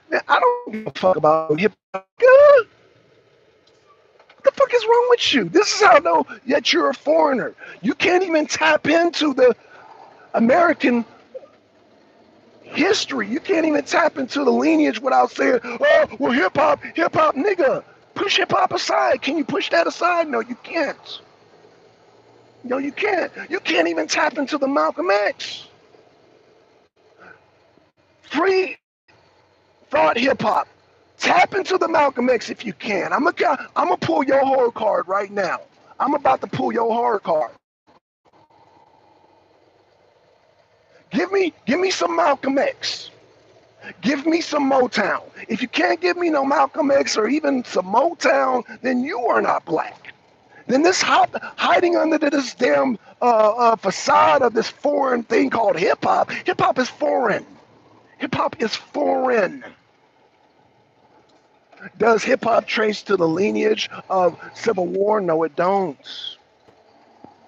Man, I don't give a fuck about hip hop. What the fuck is wrong with you? This is how I know that you're a foreigner. You can't even tap into the American history. You can't even tap into the lineage without saying, oh, well, hip hop, nigga. Push hip hop aside. Can you push that aside? No, you can't. No, you can't. You can't even tap into the Malcolm X. Free thought hip hop. Tap into the Malcolm X if you can. I'm gonna pull your horror card right now. I'm about to pull your horror card. Give me some Malcolm X. Give me some Motown. If you can't give me no Malcolm X or even some Motown, then you are not black. Then this hiding under this damn facade of this foreign thing called hip hop is foreign. Hip hop is foreign. Does hip hop trace to the lineage of Civil War? No, it don't.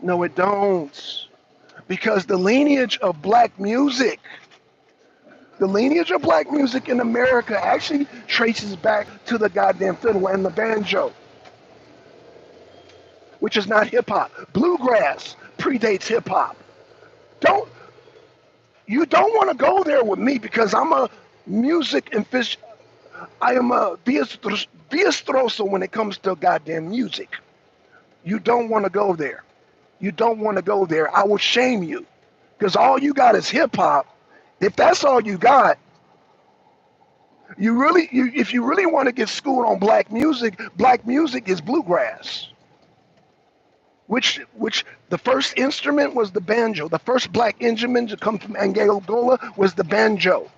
No, it don't. Because the lineage of black music in America actually traces back to the goddamn fiddle and the banjo, which is not hip hop. Bluegrass predates hip hop. You don't want to go there with me, because I'm a music and fish. I am a viestroso when it comes to goddamn music. You don't want to go there. You don't want to go there. I will shame you, because all you got is hip hop. If that's all you got, if you really want to get schooled on black music is bluegrass. Which the first instrument was the banjo. The first black instrument to come from Angola was the banjo.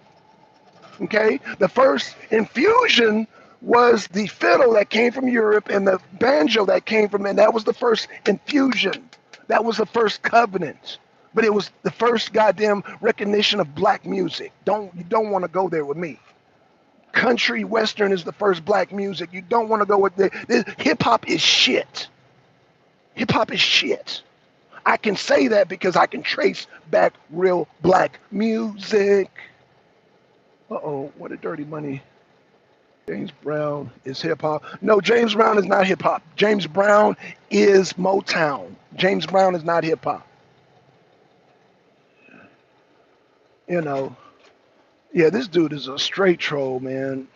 Okay? The first infusion was the fiddle that came from Europe, and the banjo that came from, and that was the first infusion. That was the first covenant. But it was the first goddamn recognition of black music. You don't want to go there with me. Country Western is the first black music. You don't want to go with hip hop is shit. Hip hop is shit. I can say that because I can trace back real black music. Uh-oh, what a dirty money. James Brown is hip hop. No, James Brown is not hip hop. James Brown is Motown. James Brown is not hip hop. You know. Yeah, this dude is a straight troll, man.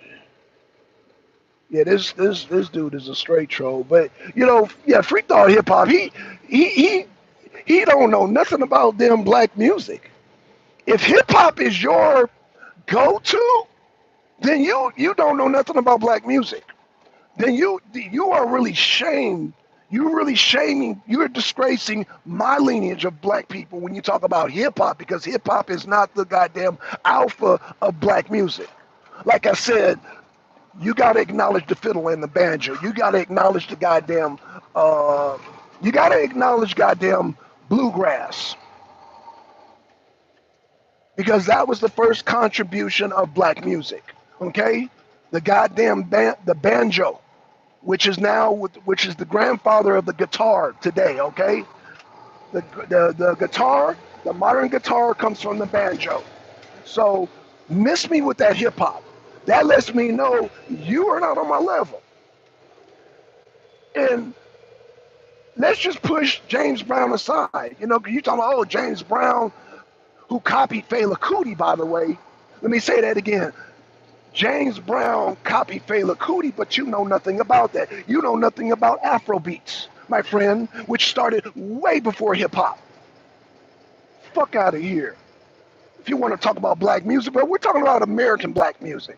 Yeah, this dude is a straight troll. But yeah, Freak Dog hip hop. He he he don't know nothing about them black music. If hip hop is your go to, then you don't know nothing about black music. Then you are really shamed. You're really shaming. You're disgracing my lineage of black people when you talk about hip hop because hip hop is not the goddamn alpha of black music. Like I said, you got to acknowledge the fiddle and the banjo. You got to acknowledge the goddamn. Uh, you got to acknowledge goddamn bluegrass because that was the first contribution of black music. Okay, the goddamn the banjo, which is the grandfather of the guitar today. Okay, the guitar, the modern guitar comes from the banjo. So miss me with that hip hop. That lets me know you are not on my level. And let's just push James Brown aside. Because you talking about, oh, James Brown, who copied Fela Kuti, by the way. Let me say that again. James Brown copied Fela Kuti, but you know nothing about that. You know nothing about Afro beats, my friend, which started way before hip hop. Fuck out of here. If you want to talk about black music, but we're talking about American black music.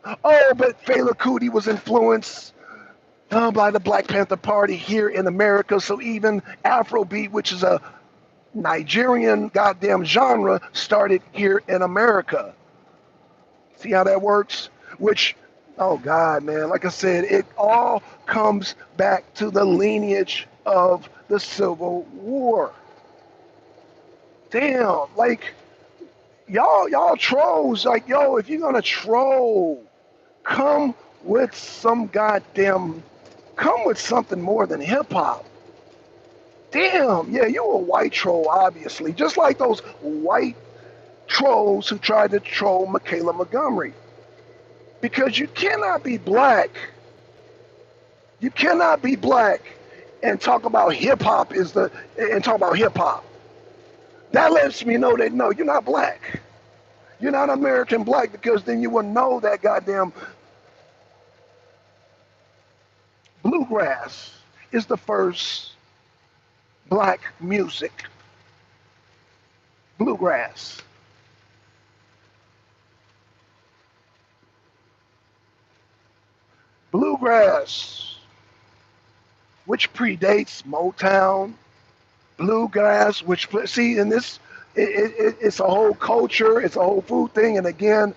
Oh, but Fela Kuti was influenced by the Black Panther Party here in America. So even Afrobeat, which is a Nigerian goddamn genre, started here in America. See how that works? Which, oh God, man, like I said, it all comes back to the lineage of the Civil War. Damn, like y'all trolls, like yo, if you're gonna troll, come with some goddamn, come with something more than hip hop. Damn, yeah, you a white troll, obviously, just like those white trolls who tried to troll Michaela Montgomery. Because you cannot be black. You cannot be black and talk about hip hop and talk about hip hop. That lets me know that no, you're not black. You're not American black because then you will know that goddamn bluegrass is the first black music. Bluegrass. Bluegrass, which predates Motown. Bluegrass, which see in this, it's a whole culture, it's a whole food thing, and again,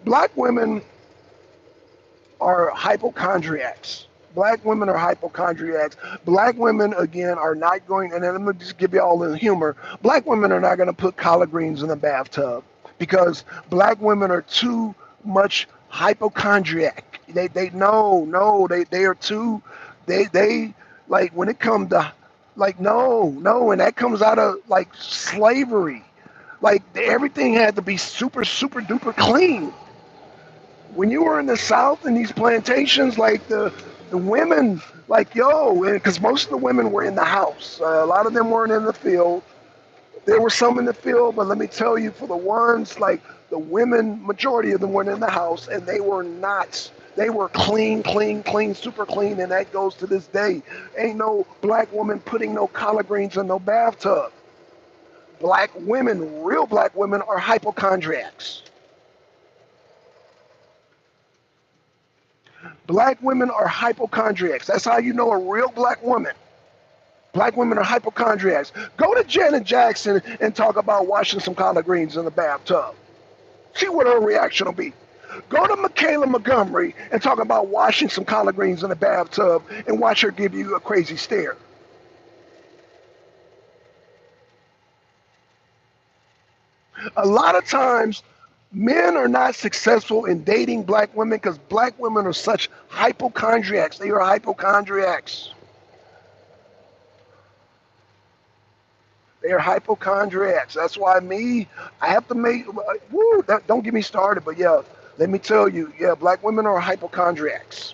black women are hypochondriacs. Black women are hypochondriacs. Black women, again, are not going, and let me just give you all the humor. Black women are not going to put collard greens in the bathtub because black women are too much hypochondriac. They no, they are too, they like when it comes to, like, no, and that comes out of like slavery. Like everything had to be super, super duper clean when you were in the South in these plantations, like the women, like yo, because most of the women were in the house. A lot of them weren't in the field. There were some in the field, but let me tell you, for the ones like the women, majority of them were in the house, and they were not. They were clean, clean, clean, super clean, and that goes to this day. Ain't no black woman putting no collard greens in no bathtub. Black women, real black women, are hypochondriacs. Black women are hypochondriacs. That's how you know a real black woman. Black women are hypochondriacs. Go to Janet Jackson and talk about washing some collard greens in the bathtub. See what her reaction will be. Go to Michaela Montgomery and talk about washing some collard greens in the bathtub and watch her give you a crazy stare. A lot of times, men are not successful in dating black women because black women are such hypochondriacs. They are hypochondriacs. They are hypochondriacs. That's why I have to make, don't get me started, but yeah, Let me tell you, yeah, black women are hypochondriacs.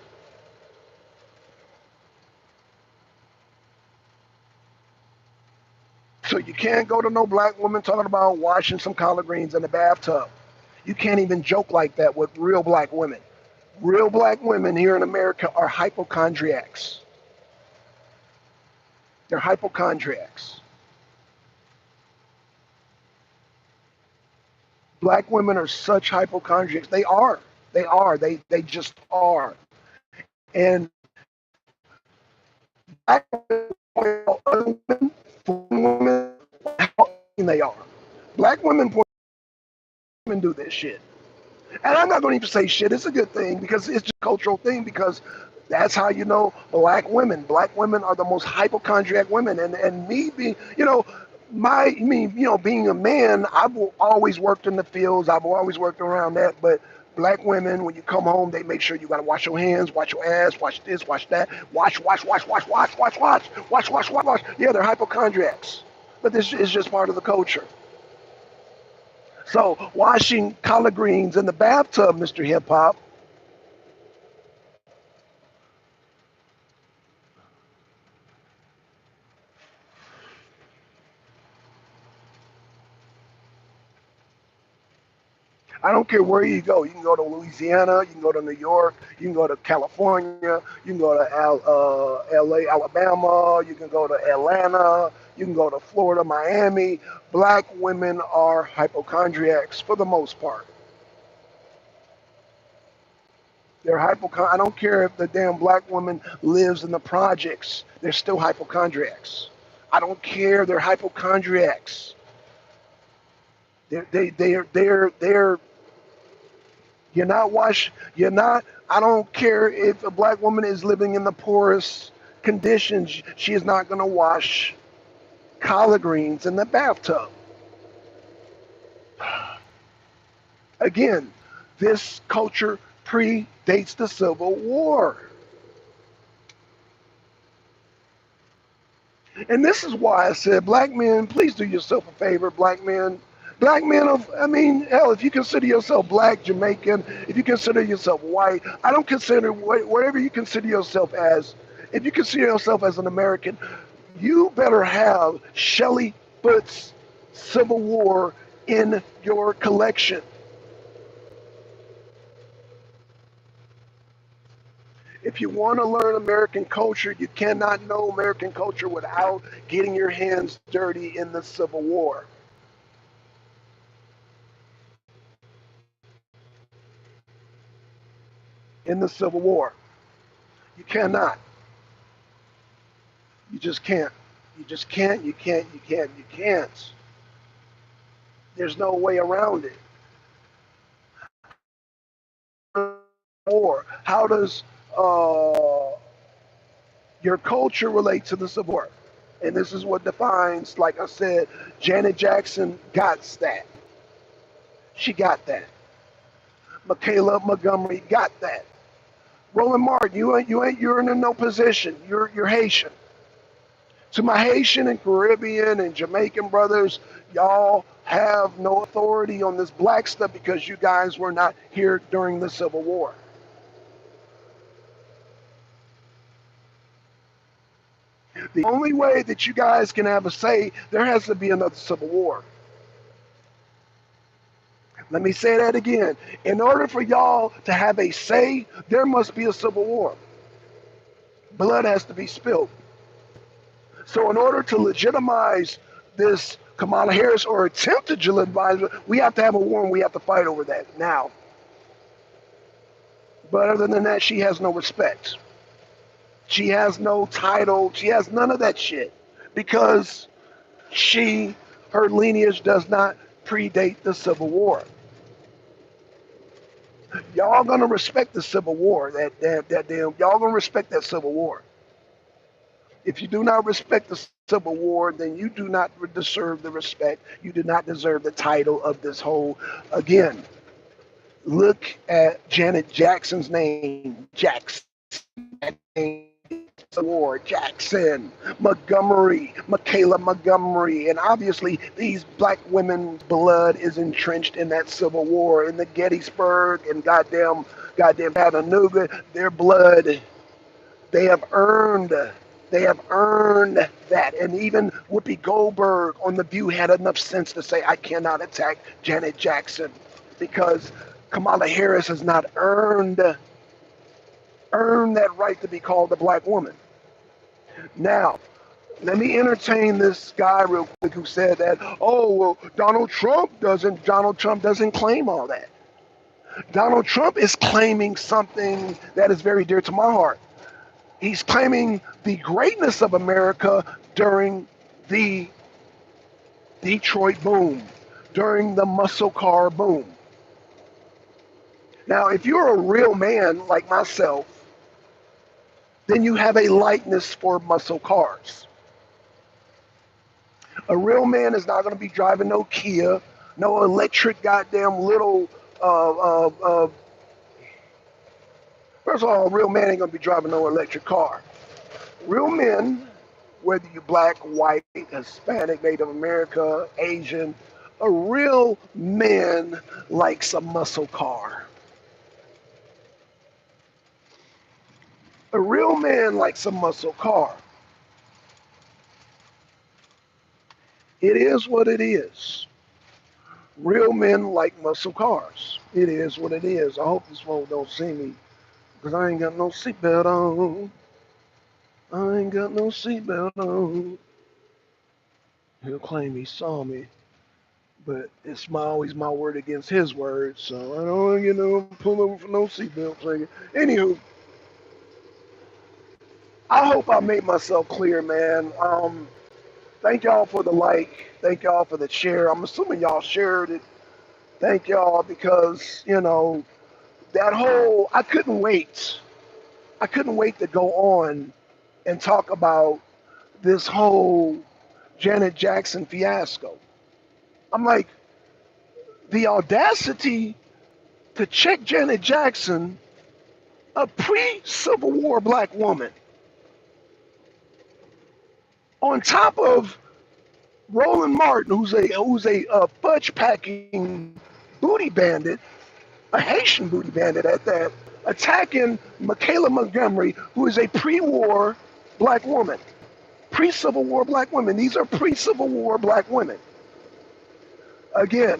So you can't go to no black woman talking about washing some collard greens in the bathtub. You can't even joke like that with real black women. Real black women here in America are hypochondriacs. They're hypochondriacs. Black women are such hypochondriacs. They are. They are. They just are. And black women, foreign women, how they are. Black women, foreign women do this shit. And I'm not going to even say shit. It's a good thing because it's just a cultural thing because that's how you know black women. Black women are the most hypochondriac women. And me being, being a man, I've always worked in the fields. I've always worked around that. But black women, when you come home, they make sure you got to wash your hands, wash your ass, wash this, wash that, wash. Yeah, they're hypochondriacs. But this is just part of the culture. So washing collard greens in the bathtub, Mr. Hip Hop. I don't care where you go. You can go to Louisiana, you can go to New York, you can go to California, you can go to LA, Alabama, you can go to Atlanta, you can go to Florida, Miami. Black women are hypochondriacs for the most part. They're hypochondriacs. I don't care if the damn black woman lives in the projects. They're still hypochondriacs. I don't care. They're hypochondriacs. They're you're not wash. You're not. I don't care if a black woman is living in the poorest conditions. She is not going to wash collard greens in the bathtub. Again, this culture predates the Civil War. And this is why I said, black men, please do yourself a favor, black men. Black men of, I mean, hell, if you consider yourself black, Jamaican, if you consider yourself white, I don't consider, whatever you consider yourself as, if you consider yourself as an American, you better have Shelley Foote's Civil War in your collection. If you want to learn American culture, you cannot know American culture without getting your hands dirty in the Civil War. In the Civil War. You cannot. You just can't. You just can't. You can't. You can't. You can't. There's no way around it. War. How does your culture relate to the Civil War? And this is what defines, like I said, Janet Jackson got that. She got that. Michaela Montgomery got that. Roland Martin, you're in no position. You're Haitian. To my Haitian and Caribbean and Jamaican brothers, y'all have no authority on this black stuff because you guys were not here during the Civil War. The only way that you guys can have a say, there has to be another Civil War. Let me say that again. In order for y'all to have a say, there must be a Civil War. Blood has to be spilled. So in order to legitimize this Kamala Harris or attempt to legitimize it, we have to have a war and we have to fight over that now. But other than that, she has no respect. She has no title. She has none of that shit because her lineage does not predate the Civil War. Y'all gonna respect the Civil War. Y'all gonna respect that Civil War. If you do not respect the Civil War, then you do not deserve the respect. You do not deserve the title of this whole. Again, look at Janet Jackson's name. Jackson. That name War, Jackson, Montgomery, Michaela Montgomery, and obviously these black women's blood is entrenched in that Civil War, in the Gettysburg and goddamn Chattanooga. Their blood, they have earned, they have earned that. And even Whoopi Goldberg on The View had enough sense to say, I cannot attack Janet Jackson because Kamala Harris has not earned that right to be called a black woman. Now, let me entertain this guy real quick who said that, oh, well, Donald Trump doesn't claim all that. Donald Trump is claiming something that is very dear to my heart. He's claiming the greatness of America during the Detroit boom, during the muscle car boom. Now, if you're a real man like myself, then you have a likeness for muscle cars. A real man is not going to be driving no Kia, no electric goddamn little. First of all, a real man ain't going to be driving no electric car. Real men, whether you black, white, Hispanic, Native American, Asian, a real man likes a muscle car. A real man likes a muscle car. It is what it is. Real men like muscle cars. It is what it is. I hope this phone don't see me because I ain't got no seatbelt on. I ain't got no seatbelt on. He'll claim he saw me, but it's always my word against his word, so I don't pull over for no seatbelt thing. Anywho, I hope I made myself clear, man. Thank y'all for the like. Thank y'all for the share. I'm assuming y'all shared it. Thank y'all because, that whole, I couldn't wait. I couldn't wait to go on and talk about this whole Janet Jackson fiasco. I'm like, the audacity to check Janet Jackson, a pre-Civil War black woman, on top of Roland Martin, who's a fudge packing booty bandit, a Haitian booty bandit at that, attacking Michaela Montgomery, who is a pre-war black woman. Pre-Civil War black women. These are pre-Civil War black women. Again,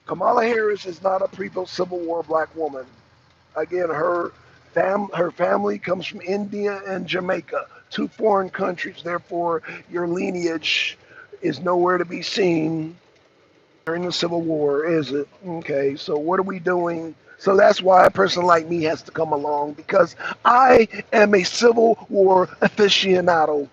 Kamala Harris is not a pre-Civil War black woman. Again, her family comes from India and Jamaica, two foreign countries. Therefore, your lineage is nowhere to be seen during the Civil War, is it? Okay, so what are we doing? So that's why a person like me has to come along, because I am a Civil War aficionado,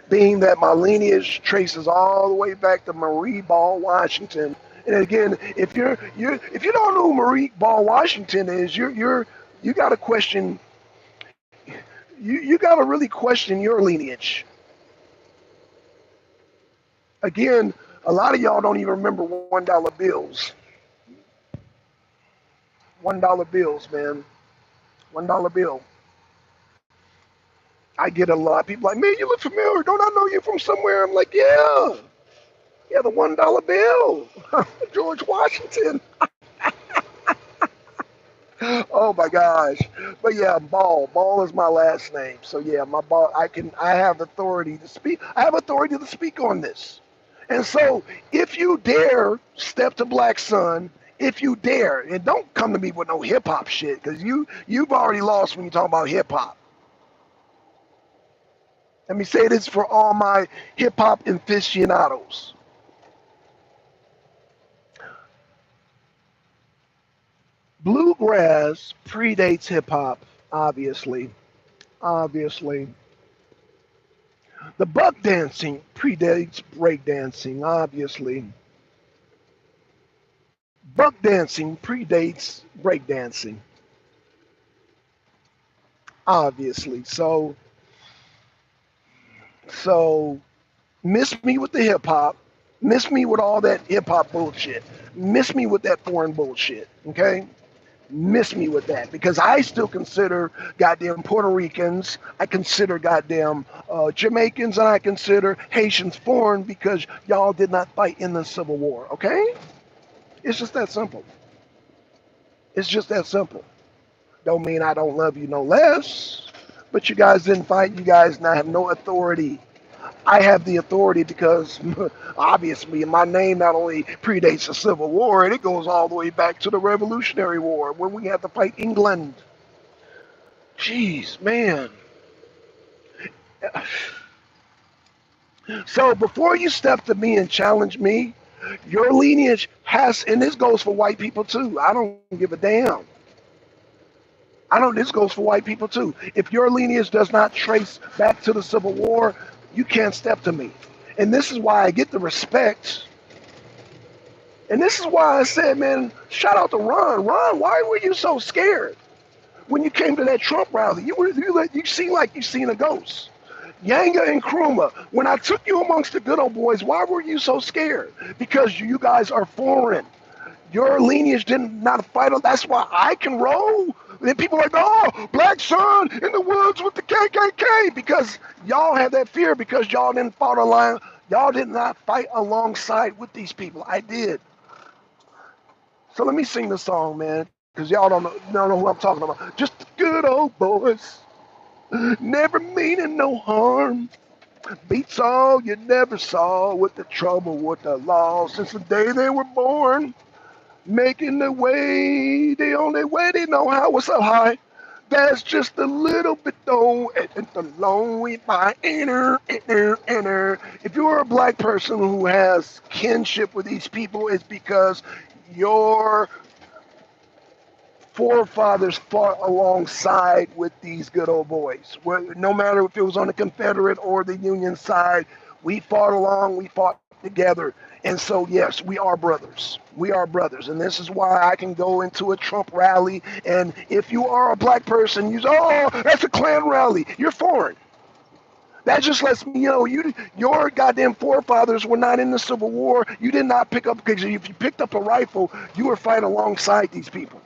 being that my lineage traces all the way back to Marie Ball Washington. And again, if you don't know who Marie Ball Washington is, you got to question, you got to really question your lineage. Again, a lot of y'all don't even remember $1 bills. $1 bills, man. $1 bill. I get a lot of people like, man, you look familiar. Don't I know you from somewhere? I'm like, yeah, the $1 bill. George Washington. Oh my gosh. But yeah, Ball. Ball is my last name. So yeah, my Ball. I have authority to speak. I have authority to speak on this. And so if you dare step to Black Sun, if you dare, and don't come to me with no hip hop shit, because you've already lost when you talk about hip hop. Let me say this for all my hip hop aficionados. Bluegrass predates hip hop, obviously. Obviously. The buck dancing predates breakdancing, obviously. Buck dancing predates breakdancing, obviously. So miss me with the hip hop. Miss me with all that hip hop bullshit. Miss me with that foreign bullshit. Okay? Miss me with that because I still consider goddamn Puerto Ricans, I consider goddamn Jamaicans, and I consider Haitians foreign because y'all did not fight in the Civil War. Okay? It's just that simple. It's just that simple. Don't mean I don't love you no less, but you guys didn't fight. You guys now have no authority. I have the authority because obviously my name not only predates the Civil War, and it goes all the way back to the Revolutionary War when we had to fight England. Jeez, man. So before you step to me and challenge me, your lineage has, and this goes for white people too. I don't give a damn. I don't. This goes for white people too. If your lineage does not trace back to the Civil War, you can't step to me. And this is why I get the respect. And this is why I said, man, shout out to Ron. Ron, why were you so scared when you came to that Trump rally? You seemed like you seen a ghost. Yanga and Krumah, when I took you amongst the good old boys, why were you so scared? Because you guys are foreign. Your lineage did not fight. That's why I can roll. And people are like, oh, black son in the woods with the KKK, because y'all have that fear because y'all didn't fight along. Y'all did not fight alongside with these people. I did. So let me sing the song, man, because y'all don't know who I'm talking about. Just the good old boys, never meaning no harm. Beats all you never saw with the trouble with the law since the day they were born. Making the way, the only way they know how. What's up, high? That's just a little bit though, and the lonely by inner. If you're a black person who has kinship with these people, it's because your forefathers fought alongside with these good old boys. No matter if it was on the Confederate or the Union side, we fought along, we fought together. And so, yes, we are brothers. We are brothers. And this is why I can go into a Trump rally. And if you are a black person, you say, oh, that's a Klan rally. You're foreign. That just lets me know your goddamn forefathers were not in the Civil War. You did not pick up, because if you picked up a rifle, you were fighting alongside these people.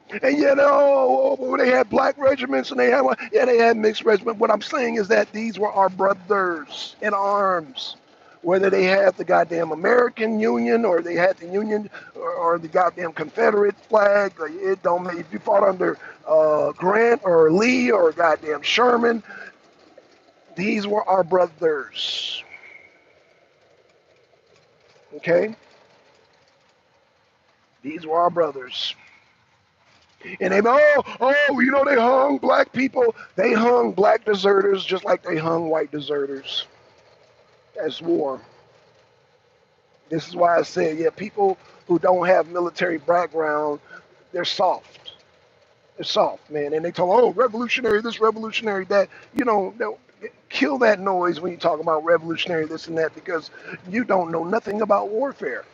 And they had black regiments and they had mixed regiments. What I'm saying is that these were our brothers in arms. Whether they had the goddamn American Union or they had the Union or the goddamn Confederate flag, it don't matter. If you fought under Grant or Lee or goddamn Sherman, these were our brothers. Okay? These were our brothers. And they hung black people. They hung black deserters just like they hung white deserters. That's war. This is why I said, yeah, people who don't have military background, they're soft. They're soft, man. And they talk, oh, revolutionary this, revolutionary that. They'll kill that noise when you talk about revolutionary this and that because you don't know nothing about warfare.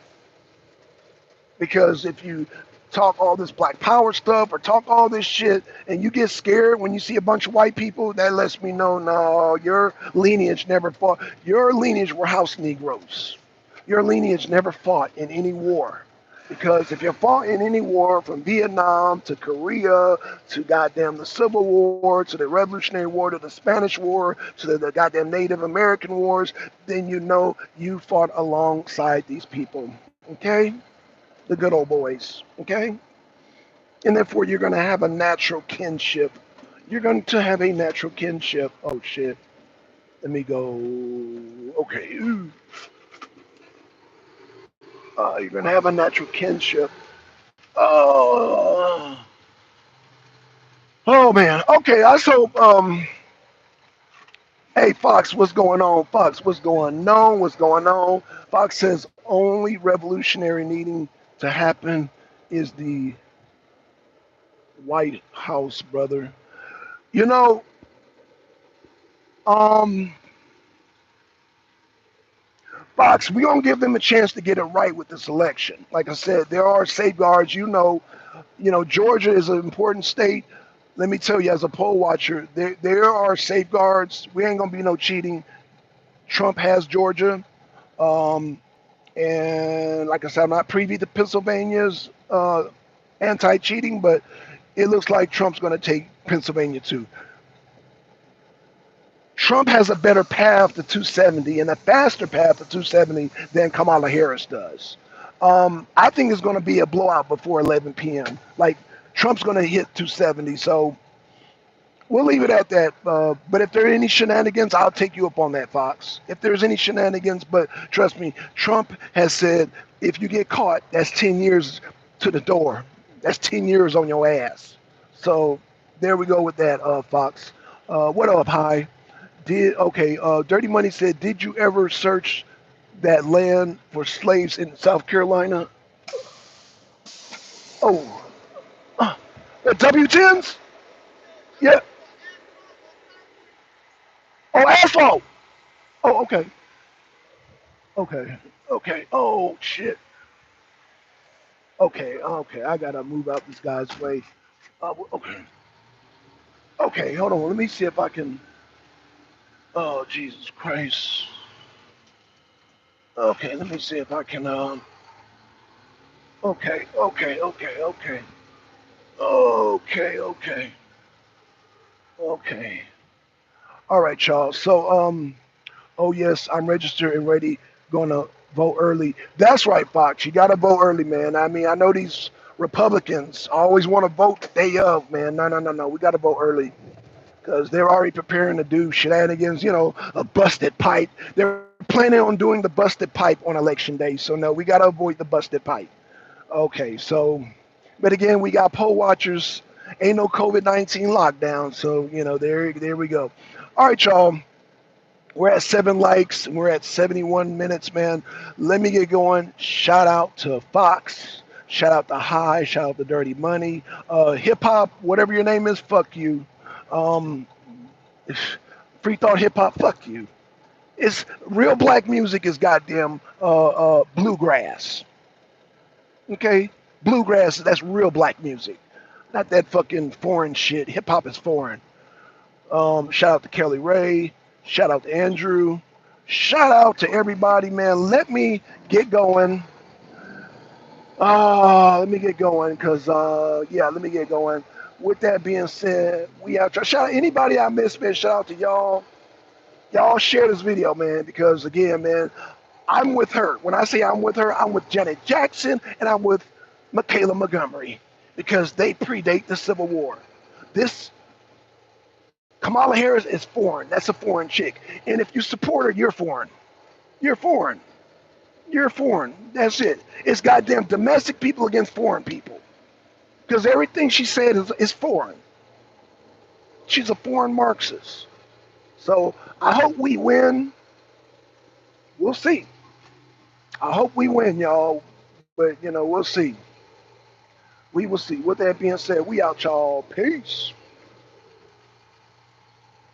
Because if you talk all this black power stuff or talk all this shit and you get scared when you see a bunch of white people, that lets me know, no, your lineage never fought. Your lineage were house Negroes. Your lineage never fought in any war. Because if you fought in any war from Vietnam to Korea to goddamn the Civil War to the Revolutionary War to the Spanish War to the goddamn Native American wars, then you know you fought alongside these people. Okay? The good old boys, okay? And therefore, you're going to have a natural kinship. You're going to have a natural kinship. Oh, shit. Let me go. Okay. You're going to have a natural kinship. Oh, oh man. Okay, I hope. Hey, Fox, what's going on? Fox, what's going on? What's going on? Fox says only revolutionary needing to happen is the White House, brother. You know, um, Fox, we're gonna give them a chance to get it right with this election. Like I said, there are safeguards. Georgia is an important state. Let me tell you, as a poll watcher, there are safeguards. We ain't gonna be no cheating. Trump has Georgia. Um, and like I said, I'm not privy to Pennsylvania's anti-cheating, but it looks like Trump's going to take Pennsylvania too. Trump has a better path to 270 and a faster path to 270 than Kamala Harris does. I think it's going to be a blowout before 11 p.m. Like Trump's going to hit 270, so we'll leave it at that. But if there are any shenanigans, I'll take you up on that, Fox. If there's any shenanigans, but trust me, Trump has said if you get caught, that's 10 years to the door. That's 10 years on your ass. So there we go with that, Fox. What up, High? Dirty Money said, did you ever search that land for slaves in South Carolina? Oh, the W-10s? Yeah. Oh, asphalt. Oh, okay. Okay. Okay. Oh shit. Okay. Okay. I gotta move out this guy's way. Okay. Okay. Hold on. Let me see if I can. Oh Jesus Christ. Okay. Let me see if I can. Okay. Okay. Okay. Okay. Okay. Okay. Okay. All right, y'all. So oh yes, I'm registered and ready. Gonna vote early. That's right, Fox. You gotta vote early, man. I mean, I know these Republicans always want to vote the day of, man. No, no, no, no. We gotta vote early because they're already preparing to do shenanigans. You know, a busted pipe. They're planning on doing the busted pipe on election day. So no, we gotta avoid the busted pipe. Okay, so, but again, we got poll watchers. Ain't no COVID-19 lockdown, so there we go. All right, y'all. We're at 7 likes. We're at 71 minutes, man. Let me get going. Shout out to Fox. Shout out to High. Shout out to Dirty Money. Hip hop, whatever your name is, fuck you. Um, Free thought hip hop, fuck you. It's real black music is goddamn bluegrass. Okay, bluegrass. That's real black music, not that fucking foreign shit. Hip hop is foreign. Shout out to Kelly Ray. Shout out to Andrew. Shout out to everybody, man. Let me get going. Let me get going, cause yeah, let me get going. With that being said, we out. Shout out anybody I missed, man. Shout out to y'all. Y'all share this video, man, because again, man, I'm with her. When I say I'm with her, I'm with Janet Jackson and I'm with Michaela Montgomery because they predate the Civil War. This Kamala Harris is foreign. That's a foreign chick. And if you support her, you're foreign. You're foreign. You're foreign. That's it. It's goddamn domestic people against foreign people. Because everything she said is foreign. She's a foreign Marxist. So I hope we win. We'll see. I hope we win, y'all. But, we'll see. We will see. With that being said, we out, y'all. Peace.